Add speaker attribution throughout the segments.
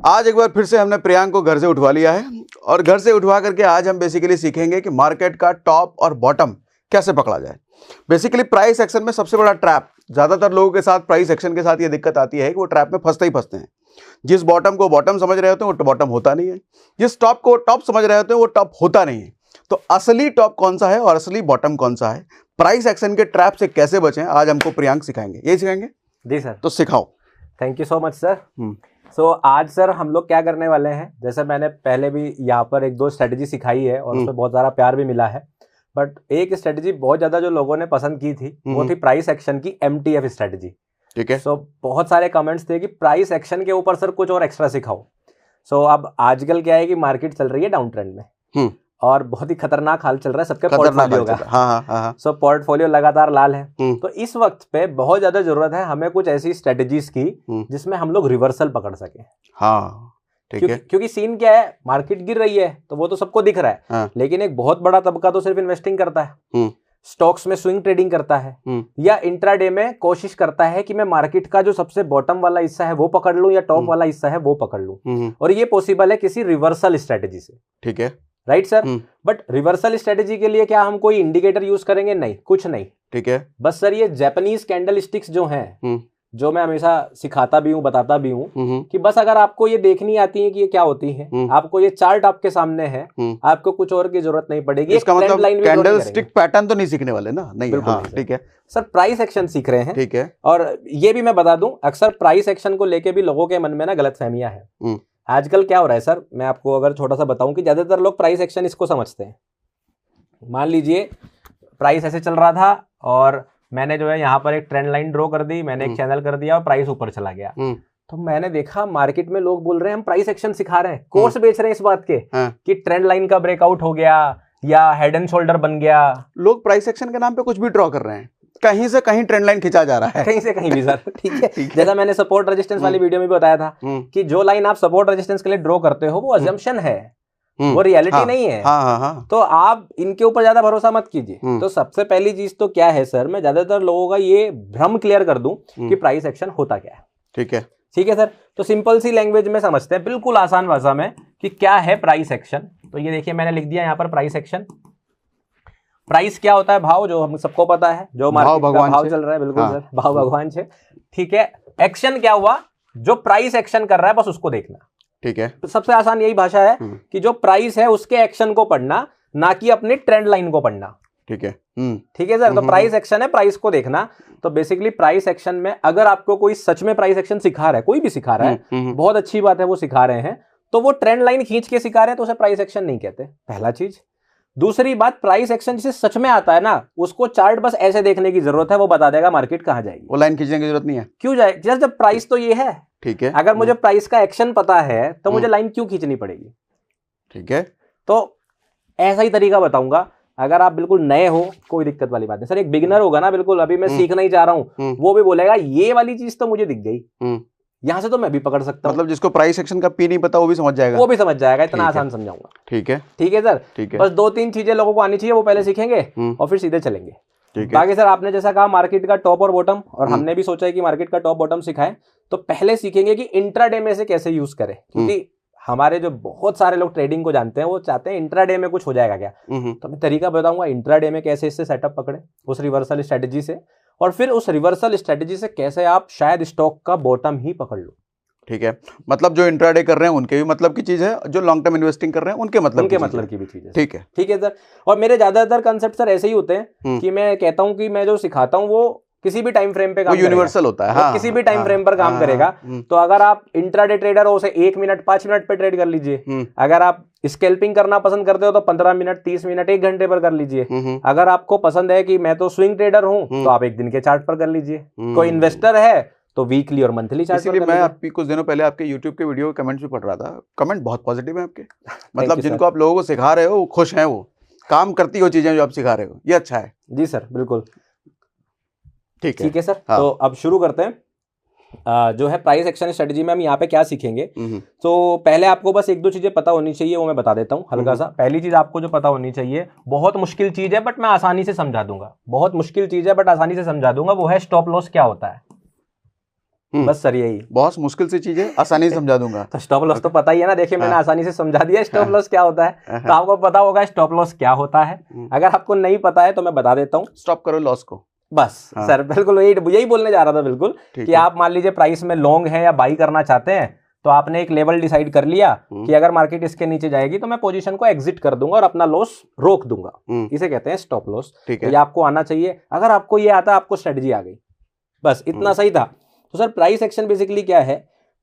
Speaker 1: आज एक बार फिर से हमने प्रियांक को घर से उठवा लिया है और घर से उठवा करके आज हम बेसिकली सीखेंगे कि मार्केट का टॉप और बॉटम कैसे पकड़ा जाए। बेसिकली प्राइस एक्शन में सबसे बड़ा ट्रैप, ज़्यादातर लोगों के साथ प्राइस एक्शन के साथ ये दिक्कत आती है कि वो ट्रैप में फंसते ही फंसते हैं। जिस बॉटम को बॉटम समझ रहे होते हैं वो बॉटम होता नहीं है, जिस टॉप को टॉप समझ रहे होते हैं वो टॉप होता नहीं है। तो असली टॉप कौन सा है और असली बॉटम कौन सा है, प्राइस एक्शन के ट्रैप से कैसे बचें, आज हमको प्रियांक सिखाएंगे। यही सिखाएंगे
Speaker 2: जी सर।
Speaker 1: तो सिखाओ।
Speaker 2: Thank you so much sir. So आज सर हम लोग क्या करने वाले हैं, जैसे मैंने पहले भी यहाँ पर एक दो स्ट्रेटजी सिखाई है और उसमें बहुत सारा प्यार भी मिला है, बट एक स्ट्रेटजी बहुत ज्यादा जो लोगों ने पसंद की थी वो थी प्राइस एक्शन की MTF स्ट्रेटजी।
Speaker 1: ठीक है।
Speaker 2: सो बहुत सारे कमेंट्स थे कि प्राइस एक्शन के ऊपर सर कुछ और एक्स्ट्रा सिखाओ। सो अब आजकल क्या है कि मार्केट चल रही है डाउन ट्रेंड में और बहुत ही खतरनाक हाल चल रहा है सबके पोर्टफोलियो का।
Speaker 1: हाँ।
Speaker 2: सो पोर्टफोलियो लगातार लाल है। तो इस वक्त पे बहुत ज्यादा जरूरत है हमें कुछ ऐसी स्ट्रेटजीज की जिसमें हम लोग रिवर्सल पकड़ सके।
Speaker 1: हाँ ठीक है।
Speaker 2: क्योंकि सीन क्या है, मार्केट गिर रही है तो वो तो सबको दिख रहा है।
Speaker 1: हाँ।
Speaker 2: लेकिन एक बहुत बड़ा तबका तो सिर्फ इन्वेस्टिंग करता है, स्टॉक्स में स्विंग ट्रेडिंग करता है या इंट्राडे में कोशिश करता है कि मैं मार्केट का जो सबसे बॉटम वाला हिस्सा है वो पकड़ लूं या टॉप वाला हिस्सा है वो पकड़ लूं। और ये पॉसिबल है किसी रिवर्सल स्ट्रेटजी से। ठीक है, right sir. But reversal strategy के लिए क्या हम कोई इंडिकेटर यूज करेंगे? नहीं, कुछ नहीं। ठीक है, बस सर ये जापानीज कैंडल स्टिक्स जो हैं, जो मैं हमेशा सिखाता भी हूँ बताता भी हूँ कि बस अगर आपको ये देखनी आती है कि ये क्या होती है, आपको ये चार्ट आपके सामने है, आपको कुछ और की जरूरत नहीं पड़ेगी।
Speaker 1: इसका मतलब कैंडल स्टिक पैटर्न तो नहीं सीखने वाले ना? नहीं। हाँ, ठीक है
Speaker 2: सर, प्राइस एक्शन सीख रहे हैं।
Speaker 1: ठीक है।
Speaker 2: और ये भी मैं बता दूं, अक्सर प्राइस एक्शन को लेके भी लोगों के मन में ना गलतफहमियां हैं। आजकल क्या हो रहा है सर, मैं आपको अगर छोटा सा बताऊं कि ज्यादातर लोग प्राइस एक्शन इसको समझते हैं। मान लीजिए प्राइस ऐसे चल रहा था और मैंने जो है यहाँ पर एक ट्रेंड लाइन ड्रॉ कर दी, मैंने एक चैनल कर दिया और प्राइस ऊपर चला गया। तो मैंने देखा मार्केट में लोग बोल रहे हैं हम प्राइस एक्शन सिखा रहे हैं, कोर्स बेच रहे हैं इस बात के कि ट्रेंड लाइन का ब्रेकआउट हो गया या हेड एंड शोल्डर बन गया।
Speaker 1: लोग प्राइस एक्शन के नाम पे कुछ भी ड्रॉ कर रहे हैं, कहीं से कहीं ट्रेंड लाइन खिंचा जा रहा है,
Speaker 2: कहीं से कहीं भी सर। ठीक है। जैसा मैंने सपोर्ट रेजिस्टेंस वाली वीडियो में भी बताया था कि जो लाइन आप सपोर्ट रेजिस्टेंस के लिए ड्रॉ करते हो वो अजम्पशन है, वो रियलिटी नहीं है। तो आप इनके ऊपर ज्यादा भरोसा मत कीजिए। तो सबसे पहली चीज तो क्या है सर, मैं ज्यादातर लोगों का ये भ्रम क्लियर कर दूं कि प्राइस एक्शन होता क्या है। ठीक है, ठीक है सर। तो सिंपल सी लैंग्वेज में समझते हैं, बिल्कुल आसान भाषा में, कि क्या है प्राइस एक्शन। तो ये देखिए मैंने लिख दिया यहाँ पर प्राइस एक्शन। प्राइस क्या होता है? भाव, जो हम सबको पता है, जो मार्केट का भाव चल रहा है। बिल्कुल सर, भाव भगवान से। ठीक है। एक्शन क्या हुआ? जो प्राइस एक्शन कर रहा है बस उसको देखना। ठीक है। तो सबसे आसान यही भाषा है कि जो प्राइस है उसके एक्शन को पढ़ना, ना कि अपनी ट्रेंड लाइन को पढ़ना। ठीक है। ठीक है सर। तो प्राइस एक्शन है, प्राइस को देखना। तो बेसिकली प्राइस एक्शन में अगर आपको कोई सच में प्राइस एक्शन सिखा रहा है, कोई भी सिखा रहा है, बहुत अच्छी बात है वो सिखा रहे हैं, तो वो ट्रेंड लाइन खींच के सिखा रहे हैं तो उसे प्राइस एक्शन नहीं कहते, पहला चीज। दूसरी बात, प्राइस एक्शन जिसे सच में आता है ना, उसको चार्ट बस ऐसे देखने की जरूरत है, वो बता देगा मार्केट कहां जाएगी। वो लाइन खींचने की जरूरत नहीं है। क्यों जाए? जब प्राइस तो ये है। ठीक है। अगर मुझे प्राइस का एक्शन पता है तो मुझे लाइन क्यों खींचनी पड़ेगी? ठीक है। तो ऐसा ही तरीका बताऊंगा। अगर आप बिल्कुल नए हो, कोई दिक्कत वाली बात नहीं सर। एक बिगिनर होगा ना, बिल्कुल अभी मैं सीखना ही चाह रहा हूं, वो भी बोलेगा ये वाली चीज तो मुझे दिख गई, यहां से तो मैं भी पकड़ सकता हूं।
Speaker 1: मतलब जिसको प्राइस एक्शन का पी नहीं पता वो भी समझ जाएगा।
Speaker 2: वो भी समझ जाएगा, इतना आसान समझाऊंगा। ठीक है। ठीक है सर। ठीक है। बस 2-3 चीजें लोगों को आनी चाहिए, वो पहले सीखेंगे और फिर सीधे चलेंगे। बाकी सर आपने जैसा कहा मार्केट का टॉप और बॉटम, और हमने भी सोचा है कि मार्केट का टॉप बॉटम सिखाएं, तो पहले सीखेंगे कि इंट्राडे में से कैसे यूज करें। क्योंकि हमारे जो बहुत सारे लोग ट्रेडिंग को जानते हैं वो चाहते हैं इंट्राडे में कुछ हो जाएगा क्या। तो मैं तरीका बताऊंगा इंट्राडे में कैसे इससे सेटअप पकड़े उस रिवर्सल स्ट्रेटजी से, और फिर उस रिवर्सल स्ट्रेटजी से कैसे आप शायद स्टॉक का बॉटम ही पकड़ लो। ठीक है। मतलब जो इंट्राडे कर रहे हैं उनके भी मतलब की चीज है, जो लॉन्ग टर्म इन्वेस्टिंग कर रहे हैं उनके मतलब की भी चीज है। ठीक है। ठीक है सर। और मेरे ज्यादातर कंसेप्ट सर ऐसे ही होते हैं कि मैं कहता हूं कि मैं जो सिखाता हूं वो किसी भी टाइम फ्रेम पे काम करेगा, यूनिवर्सल होता है। किसी भी टाइम फ्रेम पर काम करेगा। तो अगर आप इंट्राडे ट्रेडर हो, उसे 1 मिनट 5 मिनट पे ट्रेड कर लीजिए। अगर आप स्कैल्पिंग करना पसंद करते हो तो 15 मिनट 30 मिनट 1 घंटे पर कर लीजिए। अगर आपको पसंद है कि मैं तो स्विंग ट्रेडर हूं तो आप 1 दिन के चार्ट पर कर लीजिए। कोई इन्वेस्टर है तो वीकली और मंथली चार्ट। इसलिए मैं आपकी कुछ दिनों पहले आपके YouTube के वीडियो के कमेंट्स भी पढ़ रहा था, कमेंट बहुत पॉजिटिव है आपके। मतलब जिनको आप लोगों को सिखा रहे हो वो खुश हैं, वो काम करती हो चीजें जो आप सिखा रहे हो, ये अच्छा है। जी सर, बिल्कुल ठीक है। ठीक है सर। हाँ। तो अब शुरू करते हैं। जो है प्राइस एक्शन स्ट्रेटजी में हम यहाँ पे क्या सीखेंगे। तो पहले आपको बस 1-2 चीजें पता होनी चाहिए, वो मैं बता देता हूँ हल्का सा। पहली चीज आपको जो पता होनी चाहिए, बहुत मुश्किल चीज है बट मैं आसानी से समझा दूंगा, बहुत मुश्किल चीज है बट आसानी से समझा दूंगा, वो है स्टॉप लॉस क्या होता है। बस सर यही
Speaker 1: बहुत मुश्किल सी चीज है, आसानी से समझा दूंगा।
Speaker 2: तो स्टॉप लॉस तो पता ही है ना, देखिए मैंने आसानी से समझा दिया स्टॉप लॉस क्या होता है, तो आपको पता होगा स्टॉप लॉस क्या होता है। अगर आपको नहीं पता है तो मैं बता देता हूँ,
Speaker 1: स्टॉप करो लॉस को,
Speaker 2: बस। सर बिल्कुल यही बोलने जा रहा था, बिल्कुल कि आप मान लीजिए प्राइस में लॉन्ग है या बाई करना चाहते हैं, तो आपने एक लेवल डिसाइड कर लिया कि अगर मार्केट इसके नीचे जाएगी तो मैं पोजीशन को एग्जिट कर दूंगा और अपना लॉस रोक दूंगा, इसे कहते हैं स्टॉप लॉस। तो ये आपको आना चाहिए, अगर आपको ये आता आपको स्ट्रेटजी आ गई, बस इतना सही था। तो सर प्राइस एक्शन बेसिकली क्या है,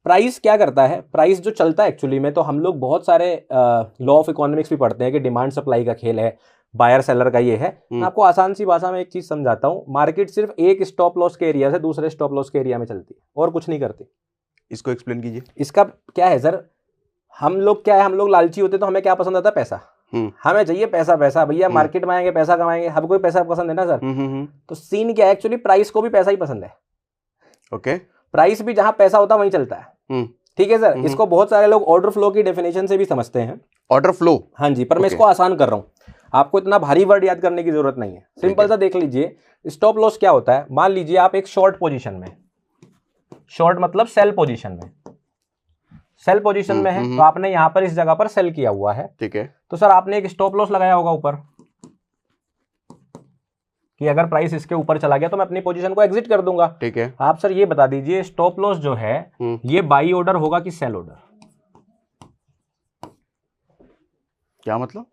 Speaker 2: प्राइस क्या करता है, प्राइस जो चलता है एक्चुअली में, तो हम लोग बहुत सारे लॉ ऑफ इकोनॉमिक्स भी पढ़ते हैं कि डिमांड सप्लाई का खेल है, बायर सेलर का ये है। मैं आपको आसान सी भाषा में एक चीज समझाता हूँ, मार्केट सिर्फ एक स्टॉप लॉस के एरिया से दूसरे स्टॉप लॉस के एरिया में चलती है और कुछ नहीं करती।
Speaker 1: इसको एक्सप्लेन कीजिए।
Speaker 2: इसका क्या है सर, हम लोग क्या है, हम लोग लालची होते, तो हमें क्या पसंद आता है, पैसा। हमें चाहिए पैसा, पैसा भैया, मार्केट में आएंगे पैसा कमाएंगे, हमको पैसा पसंद है ना सर। तो सीन क्या है, एक्चुअली प्राइस को भी पैसा ही पसंद है।
Speaker 1: ओके,
Speaker 2: प्राइस भी जहां पैसा होता है वहीं चलता है, ठीक है सर। इसको बहुत सारे लोग ऑर्डर फ्लो की डेफिनेशन से भी समझते हैं,
Speaker 1: ऑर्डर फ्लो।
Speaker 2: हाँ जी, पर मैं इसको आसान कर रहा हूं, आपको इतना भारी वर्ड याद करने की जरूरत नहीं है, सिंपल सा देख लीजिए। स्टॉप लॉस क्या होता है, मान लीजिए आप एक शॉर्ट पोजीशन में, शॉर्ट मतलब सेल पोजीशन में, सेल पोजीशन में है, तो आपने यहां पर इस जगह पर सेल किया हुआ है,
Speaker 1: ठीक है।
Speaker 2: तो सर आपने एक स्टॉप लॉस लगाया होगा ऊपर कि अगर प्राइस इसके ऊपर चला गया तो मैं अपनी पोजीशन को एग्जिट कर दूंगा,
Speaker 1: ठीक है।
Speaker 2: आप सर ये बता दीजिए, स्टॉप लॉस जो है ये बाई ऑर्डर होगा कि सेल ऑर्डर?
Speaker 1: क्या मतलब?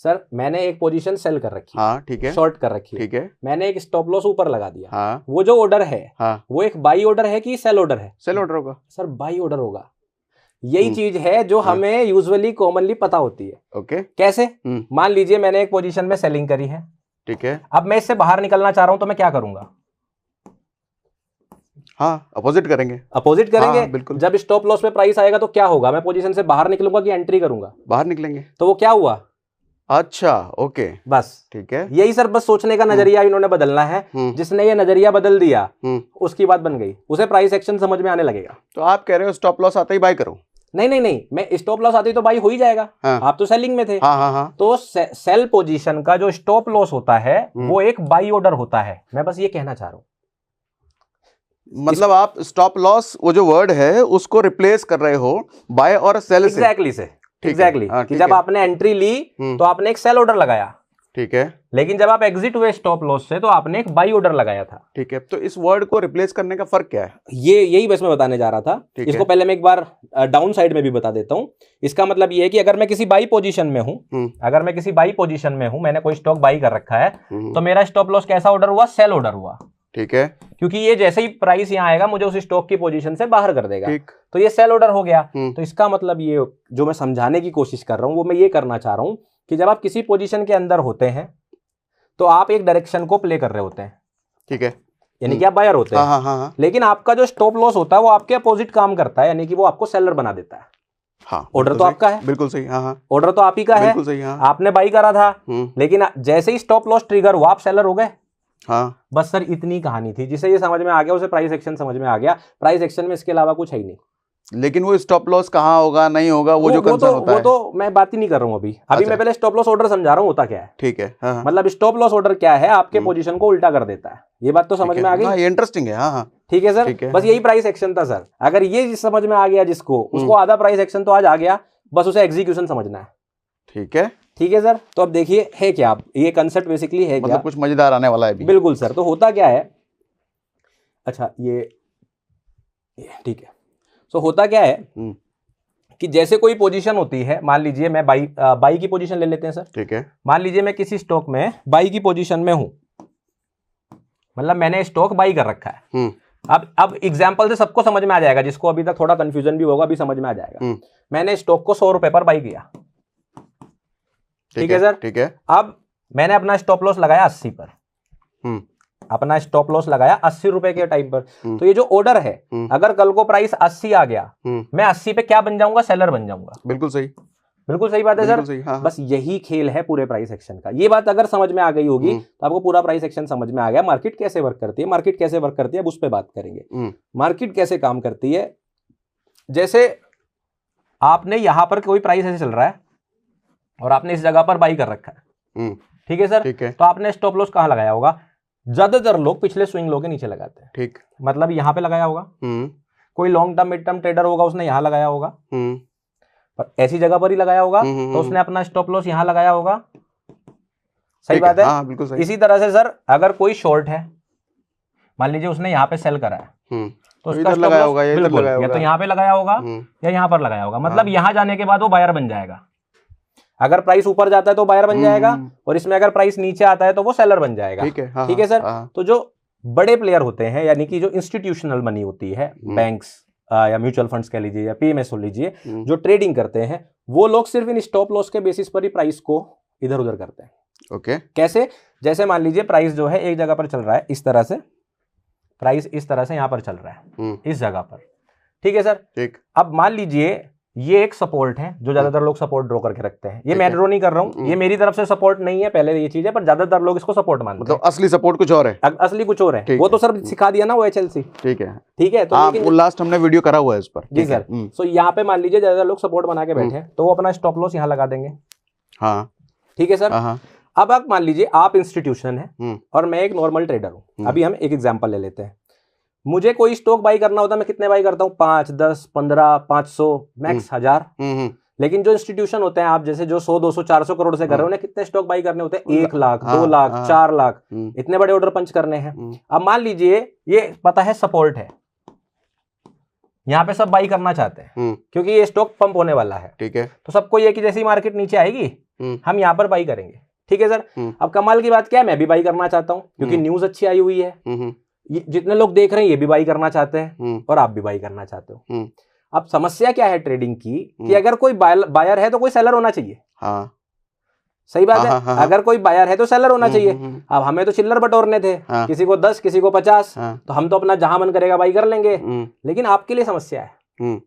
Speaker 2: सर मैंने एक पोजीशन सेल कर रखी है,
Speaker 1: हाँ ठीक है,
Speaker 2: शॉर्ट कर रखी है,
Speaker 1: ठीक है,
Speaker 2: मैंने एक स्टॉप लॉस ऊपर लगा दिया,
Speaker 1: हाँ,
Speaker 2: वो जो ऑर्डर है,
Speaker 1: हाँ,
Speaker 2: वो एक बाई ऑर्डर है कि सेल ऑर्डर है?
Speaker 1: सेल ऑर्डर होगा
Speaker 2: सर, बाई ऑर्डर होगा। यही चीज है जो हमें यूजुअली कॉमनली पता होती है।
Speaker 1: ओके,
Speaker 2: कैसे? मान लीजिए मैंने एक पोजीशन में सेलिंग करी है,
Speaker 1: ठीक है,
Speaker 2: अब मैं इससे बाहर निकलना चाह रहा हूं, तो मैं क्या करूंगा?
Speaker 1: हाँ, अपोजिट करेंगे,
Speaker 2: अपोजिट करेंगे।
Speaker 1: हाँ, बिल्कुल।
Speaker 2: जब स्टॉप लॉस पे प्राइस आएगा तो क्या होगा, मैं पोजीशन से बाहर निकलूंगा कि एंट्री करूंगा?
Speaker 1: बाहर निकलेंगे।
Speaker 2: तो वो क्या हुआ?
Speaker 1: अच्छा, ओके,
Speaker 2: बस
Speaker 1: ठीक है।
Speaker 2: यही सर, बस सोचने का नजरिया इन्होंने बदलना है। जिसने ये नजरिया बदल दिया उसकी बात बन गई, उसे प्राइस एक्शन समझ में आने लगेगा।
Speaker 1: तो आप कह रहे हो स्टॉप लॉस आता ही बाय करो?
Speaker 2: नहीं नहीं नहीं, मैं स्टॉप लॉस आती तो बाई हो ही जाएगा।
Speaker 1: हाँ।
Speaker 2: आप तो सेलिंग में थे।
Speaker 1: हाँ हाँ हाँ।
Speaker 2: तो सेल पोजीशन का जो स्टॉप लॉस होता है वो एक बाई ऑर्डर होता है, मैं बस ये कहना चाह रहा हूं।
Speaker 1: मतलब आप स्टॉप लॉस वो जो वर्ड है उसको रिप्लेस कर रहे हो बाय और सेल से।
Speaker 2: एग्जैक्टली से, एग्जैक्टली कि जब आपने एंट्री ली तो आपने एक सेल ऑर्डर लगाया, ठीक है, लेकिन जब आप एग्जिट हुए स्टॉप लॉस से तो आपने एक बाई ऑर्डर लगाया था,
Speaker 1: ठीक है। तो इस वर्ड को रिप्लेस करने का फर्क क्या है?
Speaker 2: यही बस मैं बताने जा रहा था। इसको पहले मैं एक बार डाउन साइड में भी बता देता हूं। इसका मतलब ये है कि अगर मैं किसी बाई पोजीशन में हूं, अगर मैं किसी बाई पोजीशन में हूं, मैंने कोई स्टॉक बाई कर रखा है, तो मेरा स्टॉप लॉस कैसा ऑर्डर हुआ? सेल ऑर्डर हुआ, ठीक है, क्योंकि ये जैसे ही प्राइस यहां आएगा मुझे उस स्टॉक की पोजीशन से बाहर कर देगा, तो ये सेल ऑर्डर हो गया। तो इसका मतलब ये जो मैं समझाने की कोशिश कर रहा हूं वो मैं ये करना चाह रहा हूं कि जब आप किसी पोजीशन के अंदर होते हैं तो आप एक डायरेक्शन को प्ले कर रहे होते हैं, ठीक है, यानी कि आप बायर होते हैं। हाँ, हाँ, हाँ। लेकिन आपका जो स्टॉप लॉस होता है वो आपके अपोजिट काम करता है, यानी कि वो आपको सेलर बना देता है। हाँ, ऑर्डर तो आपका है, बिल्कुल सही। हाँ, हाँ, ऑर्डर तो आप ही का है, बिल्कुल सही। हाँ, आपने बाई करा था, लेकिन जैसे ही स्टॉप लॉस ट्रिगर हुआ आप सेलर हो गए। हाँ, बस सर इतनी कहानी थी। जिसे ये समझ में आ गया उसे प्राइस एक्शन समझ में आ गया। प्राइस एक्शन में इसके अलावा कुछ है ही नहीं।
Speaker 1: लेकिन वो स्टॉप लॉस कहाँ होगा, नहीं होगा, वो जो कंसर्न होता है
Speaker 2: वो तो मैं बात ही नहीं कर रहा हूँ अभी। अच्छा। मैं पहले स्टॉप लॉस ऑर्डर समझा रहा हूँ होता क्या है, ठीक है। हाँ। मतलब स्टॉप लॉस ऑर्डर क्या है, आपके पोजीशन को उल्टा कर देता है। ये बात तो समझ में आ गई? ये इंटरेस्टिंग है। हाँ, ठीक है सर, बस यही प्राइस एक्शन था सर। अगर ये समझ में आ गया जिसको, उसको आधा प्राइस एक्शन तो आज आ गया, बस उसे एग्जीक्यूशन समझना है। ठीक है, ठीक है सर। तो अब देखिए है क्या, ये कंसेप्ट बेसिकली है क्या,
Speaker 1: कुछ मजेदार आने वाला है अभी।
Speaker 2: बिल्कुल सर। तो होता क्या है, अच्छा ये ठीक है। तो होता क्या है कि जैसे कोई पोजीशन होती है, मान लीजिए मैं बाई की पोजीशन ले लेते हैं सर, ठीक है। मान लीजिए मैं किसी स्टॉक में बाई की पोजीशन में हूं, मतलब मैंने स्टॉक बाई कर रखा है। अब एग्जांपल से सबको समझ में आ जाएगा, जिसको अभी तक थोड़ा कंफ्यूजन भी होगा अभी समझ में आ जाएगा। मैंने स्टॉक को 100 रुपए पर बाई किया, ठीक है सर, ठीक है। अब मैंने अपना स्टॉप लॉस लगाया 80 पर, अपना स्टॉप लॉस लगाया 80 रुपए के टाइम पर। तो ये जो ऑर्डर है, अगर कल को प्राइस 80 आ गया, मैं 80 पे क्या बन जाऊंगा? सेलर बन जाऊंगा। बिल्कुल सही, बिल्कुल सही बात है सर। हाँ। बस यही खेल है पूरे प्राइस एक्शन का। ये बात अगर समझ में आ गई होगी तो आपको पूरा प्राइस एक्शन समझ में आ गया। मार्केट कैसे वर्क करती है, मार्केट कैसे वर्क करती है, अब उस पर बात करेंगे। मार्केट कैसे काम करती है, जैसे आपने यहां पर कोई प्राइस ऐसे चल रहा है और आपने इस जगह पर बाई कर रखा है, ठीक है सर, ठीक है। तो आपने स्टॉप लॉस कहां लगाया होगा? ज्यादातर लोग पिछले स्विंग लो के नीचे लगाते हैं।
Speaker 1: ठीक,
Speaker 2: मतलब यहाँ पे लगाया होगा, कोई long term mid term trader होगा उसने यहाँ लगाया होगा, पर ऐसी जगह पर ही लगाया होगा, तो उसने अपना स्टॉप लॉस यहाँ लगाया होगा। सही बात है।
Speaker 1: हाँ, बिल्कुल सही।
Speaker 2: इसी तरह से सर अगर कोई शॉर्ट है, मान लीजिए उसने यहाँ पे सेल करा है, तो उसका स्टॉप लॉस बिल्कुल या तो यहाँ पे लगाया होगा या यहाँ पर लगाया होगा। मतलब यहाँ जाने के बाद वो बायर बन जाएगा। अगर प्राइस ऊपर जाता है तो बायर बन जाएगा, और इसमें अगर प्राइस नीचे आता है तो वो सेलर बन जाएगा। ठीक है सर। तो जो बड़े प्लेयर होते हैं, यानी कि जो इंस्टीट्यूशनल मनी होती है, बैंक्स या म्यूचुअल फंड्स कह लीजिए या पीएमएस हो लीजिए, जो ट्रेडिंग करते हैं, वो लोग सिर्फ इन स्टॉप लॉस के बेसिस पर ही प्राइस को इधर उधर करते हैं।
Speaker 1: ओके,
Speaker 2: कैसे? जैसे मान लीजिए प्राइस जो है एक जगह पर चल रहा है, इस तरह से प्राइस इस तरह से यहां पर चल रहा है, इस जगह पर। ठीक है सर। ठीक। अब मान लीजिए ये एक सपोर्ट है, जो ज्यादातर लोग सपोर्ट ड्रॉ करके रखते हैं। ये मैं ड्रॉ नहीं कर रहा हूं, ये मेरी तरफ से सपोर्ट नहीं है, पहले ये चीज है, पर ज्यादातर लोग इसको सपोर्ट मानते हैं।
Speaker 1: मतलब असली सपोर्ट कुछ और है,
Speaker 2: असली कुछ और है। वो तो सर सिखा दिया ना वो HLC।
Speaker 1: ठीक है,
Speaker 2: ठीक है।
Speaker 1: तो लास्ट हमने वीडियो करा हुआ है इस पर।
Speaker 2: जी सर। तो यहाँ पे मान लीजिए ज्यादातर लोग सपोर्ट बना के बैठे हैं, तो वो अपना स्टॉप लॉस यहाँ लगा देंगे।
Speaker 1: हाँ,
Speaker 2: ठीक है सर। अब आप मान लीजिए आप इंस्टीट्यूशन है और मैं एक नॉर्मल ट्रेडर हूं। अभी हम एक एग्जांपल ले लेते हैं। मुझे कोई स्टॉक बाई करना होता है, मैं कितने बाई करता हूं? 5, 10, 15, 500, मैक्स 1000। लेकिन जो इंस्टीट्यूशन होते हैं, आप जैसे जो 100, 200, 400 करोड़ से कर रहे हो, उन्हें कितने स्टॉक बाई करने होते हैं? 1 लाख, 2 लाख, 4 लाख, इतने बड़े ऑर्डर पंच करने हैं। अब मान लीजिए ये पता है सपोर्ट है, यहाँ पे सब बाई करना चाहते हैं क्योंकि ये स्टॉक पंप होने वाला है। ठीक है। तो सबको ये कि जैसी मार्केट नीचे आएगी हम यहाँ पर बाई करेंगे। ठीक है सर। अब कमाल की बात क्या है, मैं भी बाई करना चाहता हूं क्योंकि न्यूज अच्छी आई हुई है, जितने लोग देख रहे हैं ये भी बाई करना चाहते हैं और आप भी बाई करना चाहते हो। अब समस्या क्या है ट्रेडिंग की कि अगर कोई बायर है तो कोई सेलर होना चाहिए। हाँ, सही बात है। अगर कोई बायर है तो सेलर होना चाहिए। अब हमें तो चिल्लर बटोरने थे, किसी को 10 किसी को 50, तो हम तो अपना जहां मन करेगा बाई कर लेंगे। लेकिन आपके लिए समस्या है,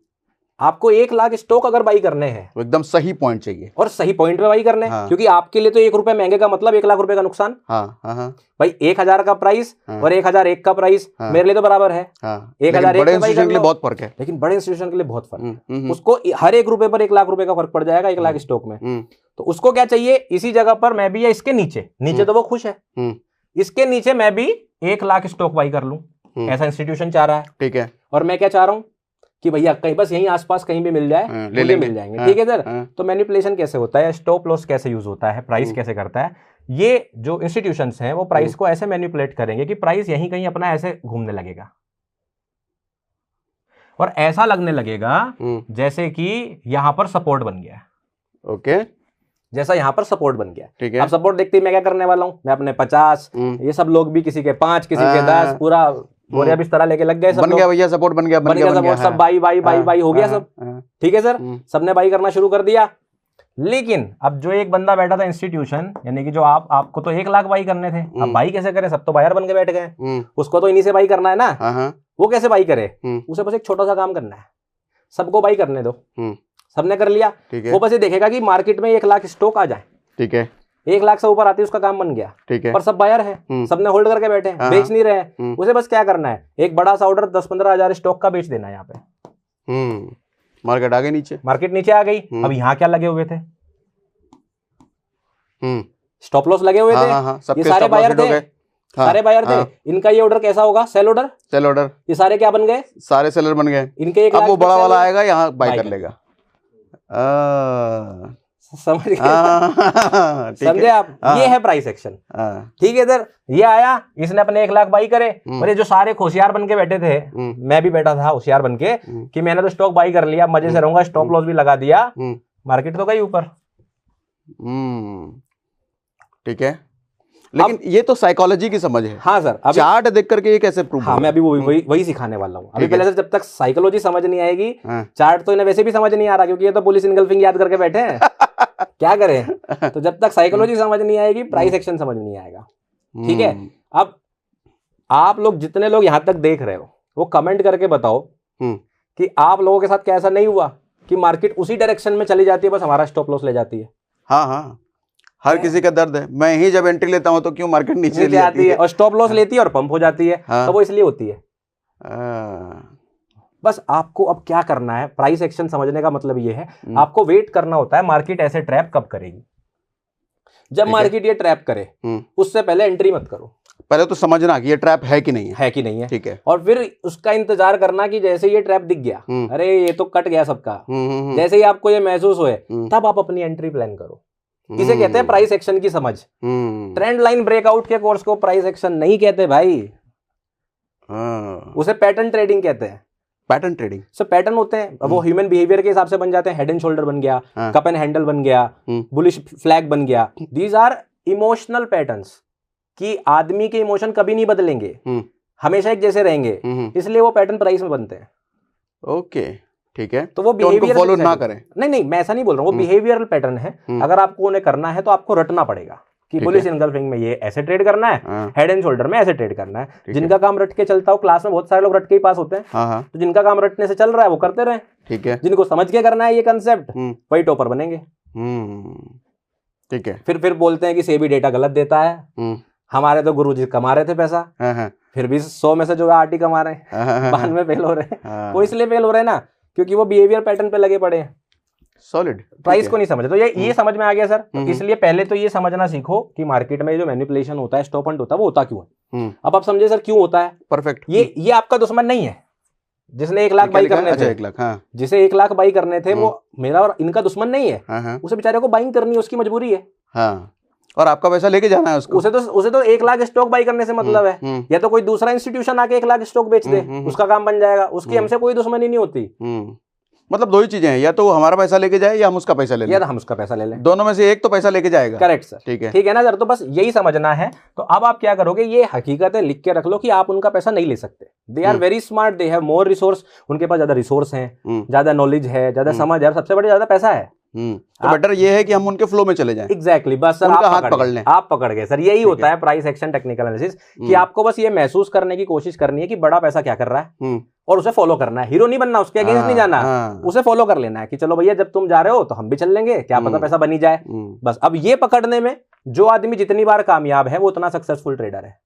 Speaker 2: आपको 1 लाख स्टॉक अगर बाई करने हैं
Speaker 1: तो एकदम सही पॉइंट चाहिए और
Speaker 2: सही पॉइंट पे बाई करने। क्योंकि आपके लिए तो 1 रुपए महंगे का मतलब 1 लाख रुपए का नुकसान। भाई 1000 का प्राइस और 1001 का प्राइस मेरे लिए तो बराबर है। 1001 के लिए बहुत फर्क है, लेकिन बड़े इंस्टीट्यूशन के लिए बहुत फर्क है। उसको हर 1 रुपए पर 1 लाख रुपए का फर्क पड़ जाएगा 1 लाख स्टॉक में। तो उसको क्या चाहिए, इसी जगह पर मैं भी या इसके नीचे तो वो खुश है, इसके नीचे मैं भी 1 लाख स्टॉक बाई कर लूं, ऐसा इंस्टीट्यूशन चाह रहा है। ठीक है। और मैं क्या चाह रहा हूं कि भैया कहीं बस यहीं आसपास कहीं भी मिल जाए, मुझे मिल जाएंगे। ठीक है सर। तो मैनिपुलेशन कैसे होता है, स्टॉप लॉस कैसे यूज होता है, प्राइस कैसे करता है, ये जो इंस्टीट्यूशंस हैं वो प्राइस को ऐसे मैनिपुलेट करेंगे कि प्राइस यहीं कहीं अपना ऐसे घूमने लगेगा और ऐसा लगने लगेगा जैसे कि यहां पर सपोर्ट बन गया। ओके, जैसा यहां पर सपोर्ट बन गया। ठीक है। अब सपोर्ट देखते ही मैं क्या करने वाला हूं, मैं अपने 50, ये सब लोग भी किसी के 5 किसी के 10 पूरा बोरिया बिस्तर लेके लग गए, सब बन गया भैया सपोर्ट, बन गया सपोर्ट, सब बाई बाई बाई बाई हो गया सब। ठीक है सर। सबने बाई करना शुरू कर दिया। लेकिन अब जो एक बंदा बैठा था इंस्टीट्यूशन, यानी कि जो आपको तो 1 लाख बाई करने थे, अब बाई कैसे करे, सब तो बायर बन के बैठ गए, उसको तो इन्हीं से बाई करना है ना। वो कैसे बाई करे, उसे बस एक छोटा सा काम करना है, सबको बाई करने दो। सबने कर लिया, वो बस ये देखेगा कि मार्केट में 1 लाख स्टॉक आ जाए। ठीक है। 1 लाख से ऊपर आती है उसका काम बन गया। ठीक है। पर सब बायर है, सबने होल्ड करके बैठे हैं, बेच नहीं रहे। उसे बस क्या करना है, एक बड़ा सा ऑर्डर 10-15 हजार स्टॉक का बेच देना है यहाँ पे। मार्केट आ गई नीचे, मार्केट नीचे आ गई। अब यहाँ क्या लगे हुए थे, स्टॉप लॉस लगे हुए थे, ये सारे बायर थे, सारे बायर थे। इनका ये ऑर्डर कैसा होगा, सेल ऑर्डर, सेल ऑर्डर। ये सारे क्या बन गए, सारे सेलर बन गए। इनके अब वो बड़ा वाला आएगा यहाँ बाय कर लेगा। समझ गए, समझे आप। ये है प्राइस एक्शन। ठीक है सर। ये आया, इसने अपने 1 लाख बाई करे, और ये जो सारे होशियार बन के बैठे थे, मैं भी बैठा था होशियार बन के कि मैंने तो स्टॉक बाई कर लिया, मजे से रहूंगा, स्टॉप लॉस भी लगा दिया, मार्केट तो गई ऊपर। ठीक है। लेकिन ये तो साइकोलॉजी की समझ है। हाँ सर। चार्ट देख करके ये कैसे प्रूव? हाँ, मैं अभी वही सिखाने वाला हूँ। अभी पहले सर जब तक साइकोलॉजी समझ नहीं आएगी, चार्ट तो इन्हें वैसे भी समझ नहीं आ रहा क्योंकि ये तो पुलिस इनगल्फिंग याद करके बैठे हैं। क्या करें? तो जब तक साइकोलॉजी समझ नहीं आएगी, प्राइस एक्शन समझ नहीं आएगा। ठीक है। अब आप लोग जितने लोग यहाँ तक देख रहे हो वो कमेंट करके बताओ कि आप लोगों के साथ क्या ऐसा नहीं हुआ कि मार्केट उसी डायरेक्शन में चली जाती है, बस हमारा स्टॉप लॉस ले जाती है। हाँ हाँ, हर किसी का दर्द है। मैं ही जब एंट्री लेता हूं तो क्यों मार्केट नीचे आती है और स्टॉप लॉस लेती है और पंप हो जाती है। तो वो इसलिए होती है। बस आपको अब क्या करना है, प्राइस एक्शन समझने का मतलब ये है, आपको वेट करना होता है मार्केट ऐसे ट्रैप कब करेगी। जब मार्केट ये ट्रैप करे उससे पहले एंट्री मत करो।
Speaker 1: पहले तो समझना कि ये ट्रैप है कि नहीं
Speaker 2: है कि नहीं है,
Speaker 1: ठीक है,
Speaker 2: और फिर उसका इंतजार करना कि जैसे ये ट्रैप दिख गया, अरे ये तो कट गया सबका, जैसे ही आपको ये महसूस हुए तब आप अपनी एंट्री प्लान करो। इसे कहते हैं प्राइस एक्शन की समझ। ट्रेंड लाइन ब्रेकआउट के कोर्स को प्राइस एक्शन नहीं कहते भाई, उसे पैटर्न ट्रेडिंग कहते हैं।
Speaker 1: पैटर्न ट्रेडिंग
Speaker 2: सब पैटर्न होते हैं, वो ह्यूमन बिहेवियर के हिसाब से बन जाते हैं। हेड एंड शोल्डर बन गया, कप एंड हैंडल बन गया, बुलिश फ्लैग बन गया। दीज आर इमोशनल पैटर्न्स कि आदमी के इमोशन कभी नहीं बदलेंगे, हमेशा एक जैसे रहेंगे, इसलिए वो पैटर्न प्राइस में बनते हैं।
Speaker 1: ओके, ठीक है,
Speaker 2: तो वो बिहेवियर
Speaker 1: फॉलो ना करें।
Speaker 2: नहीं, मैं ऐसा नहीं बोल रहा हूँ, वो बिहेवियरल पैटर्न है। अगर आपको उन्हें करना है तो आपको रटना पड़ेगा कि बुलिश इनगल्फिंग में ये ऐसे ट्रेड करना है, हेड एंड शोल्डर में ऐसे ट्रेड करना है। जिनका काम रट के चलता हो, क्लास में बहुत सारे लोग रट के ही पास होते हैं, तो जिनका काम रटने से चल रहा है वो करते रहे, ठीक है। जिनको समझ के करना है ये कंसेप्ट, वही टॉपर बनेंगे, ठीक है। फिर बोलते हैं कि सेबी डेटा गलत देता है, हमारे तो गुरुजी कमा रहे थे पैसा, फिर भी 100 में से जो है 8 ही कमा रहे हैं, 92 फेल हो रहे हैं। वो इसलिए फेल हो रहे हैं ना क्योंकि वो बिहेवियर पैटर्न पे लगे पड़े हैं,
Speaker 1: सॉलिड
Speaker 2: प्राइस को नहीं समझे। तो ये समझ में आ गया सर। तो इसलिए पहले तो ये समझना सीखो कि मार्केट में जो मैनिपुलेशन होता है, स्टॉप एंड होता है, वो होता क्यों है। अब आप समझे सर क्यों होता है।
Speaker 1: परफेक्ट।
Speaker 2: ये आपका दुश्मन नहीं है जिसने 1 लाख बाई करने थे,
Speaker 1: 1 लाख, हाँ।
Speaker 2: जिसे 1 लाख बाई करने थे, वो मेरा और इनका दुश्मन नहीं है। उसे बेचारे को बाइंग करनी है, उसकी मजबूरी है,
Speaker 1: हाँ। और आपका पैसा लेके जाना है उसको।
Speaker 2: उसे तो 1 लाख स्टॉक बाई करने से मतलब है। या तो कोई दूसरा इंस्टीट्यूशन आके 1 लाख स्टॉक बेच दे, उसका काम बन जाएगा, उसकी हमसे कोई दुश्मनी नहीं होती।
Speaker 1: मतलब 2 ही चीजें हैं, या तो वो हमारा पैसा लेके जाए या हम उसका पैसा ले लें,
Speaker 2: या तो हम उसका पैसा ले लें,
Speaker 1: दोनों में से एक तो पैसा लेके जाएगा।
Speaker 2: करेक्ट सर, ठीक है ना सर। तो बस यही समझना है। तो अब आप क्या करोगे, ये हकीकत है, लिख के रख लो कि आप उनका पैसा नहीं ले सकते। They are very smart, they have more resource, उनके पास ज्यादा रिसोर्स है, ज्यादा नॉलेज है, ज्यादा समझ है, सबसे बड़ा ज्यादा पैसा है।
Speaker 1: तो बेटर ये है कि हम उनके फ्लो में चले जाएं।
Speaker 2: एग्जैक्टली, बस सर
Speaker 1: उनका हाथ पकड़ लें।
Speaker 2: आप पकड़ गए सर। यही होता है प्राइस एक्शन टेक्निकल एनालिसिस, कि आपको बस ये महसूस करने की कोशिश करनी है कि बड़ा पैसा क्या कर रहा है और उसे फॉलो करना है। हीरो नहीं बनना, उसके अगेंस्ट नहीं जाना, उसे फॉलो कर लेना है कि चलो भैया जब तुम जा रहे हो तो हम भी चल लेंगे, क्या पता पैसा बनी जाए। बस अब ये पकड़ने में जो आदमी जितनी बार कामयाब है वो उतना सक्सेसफुल ट्रेडर है।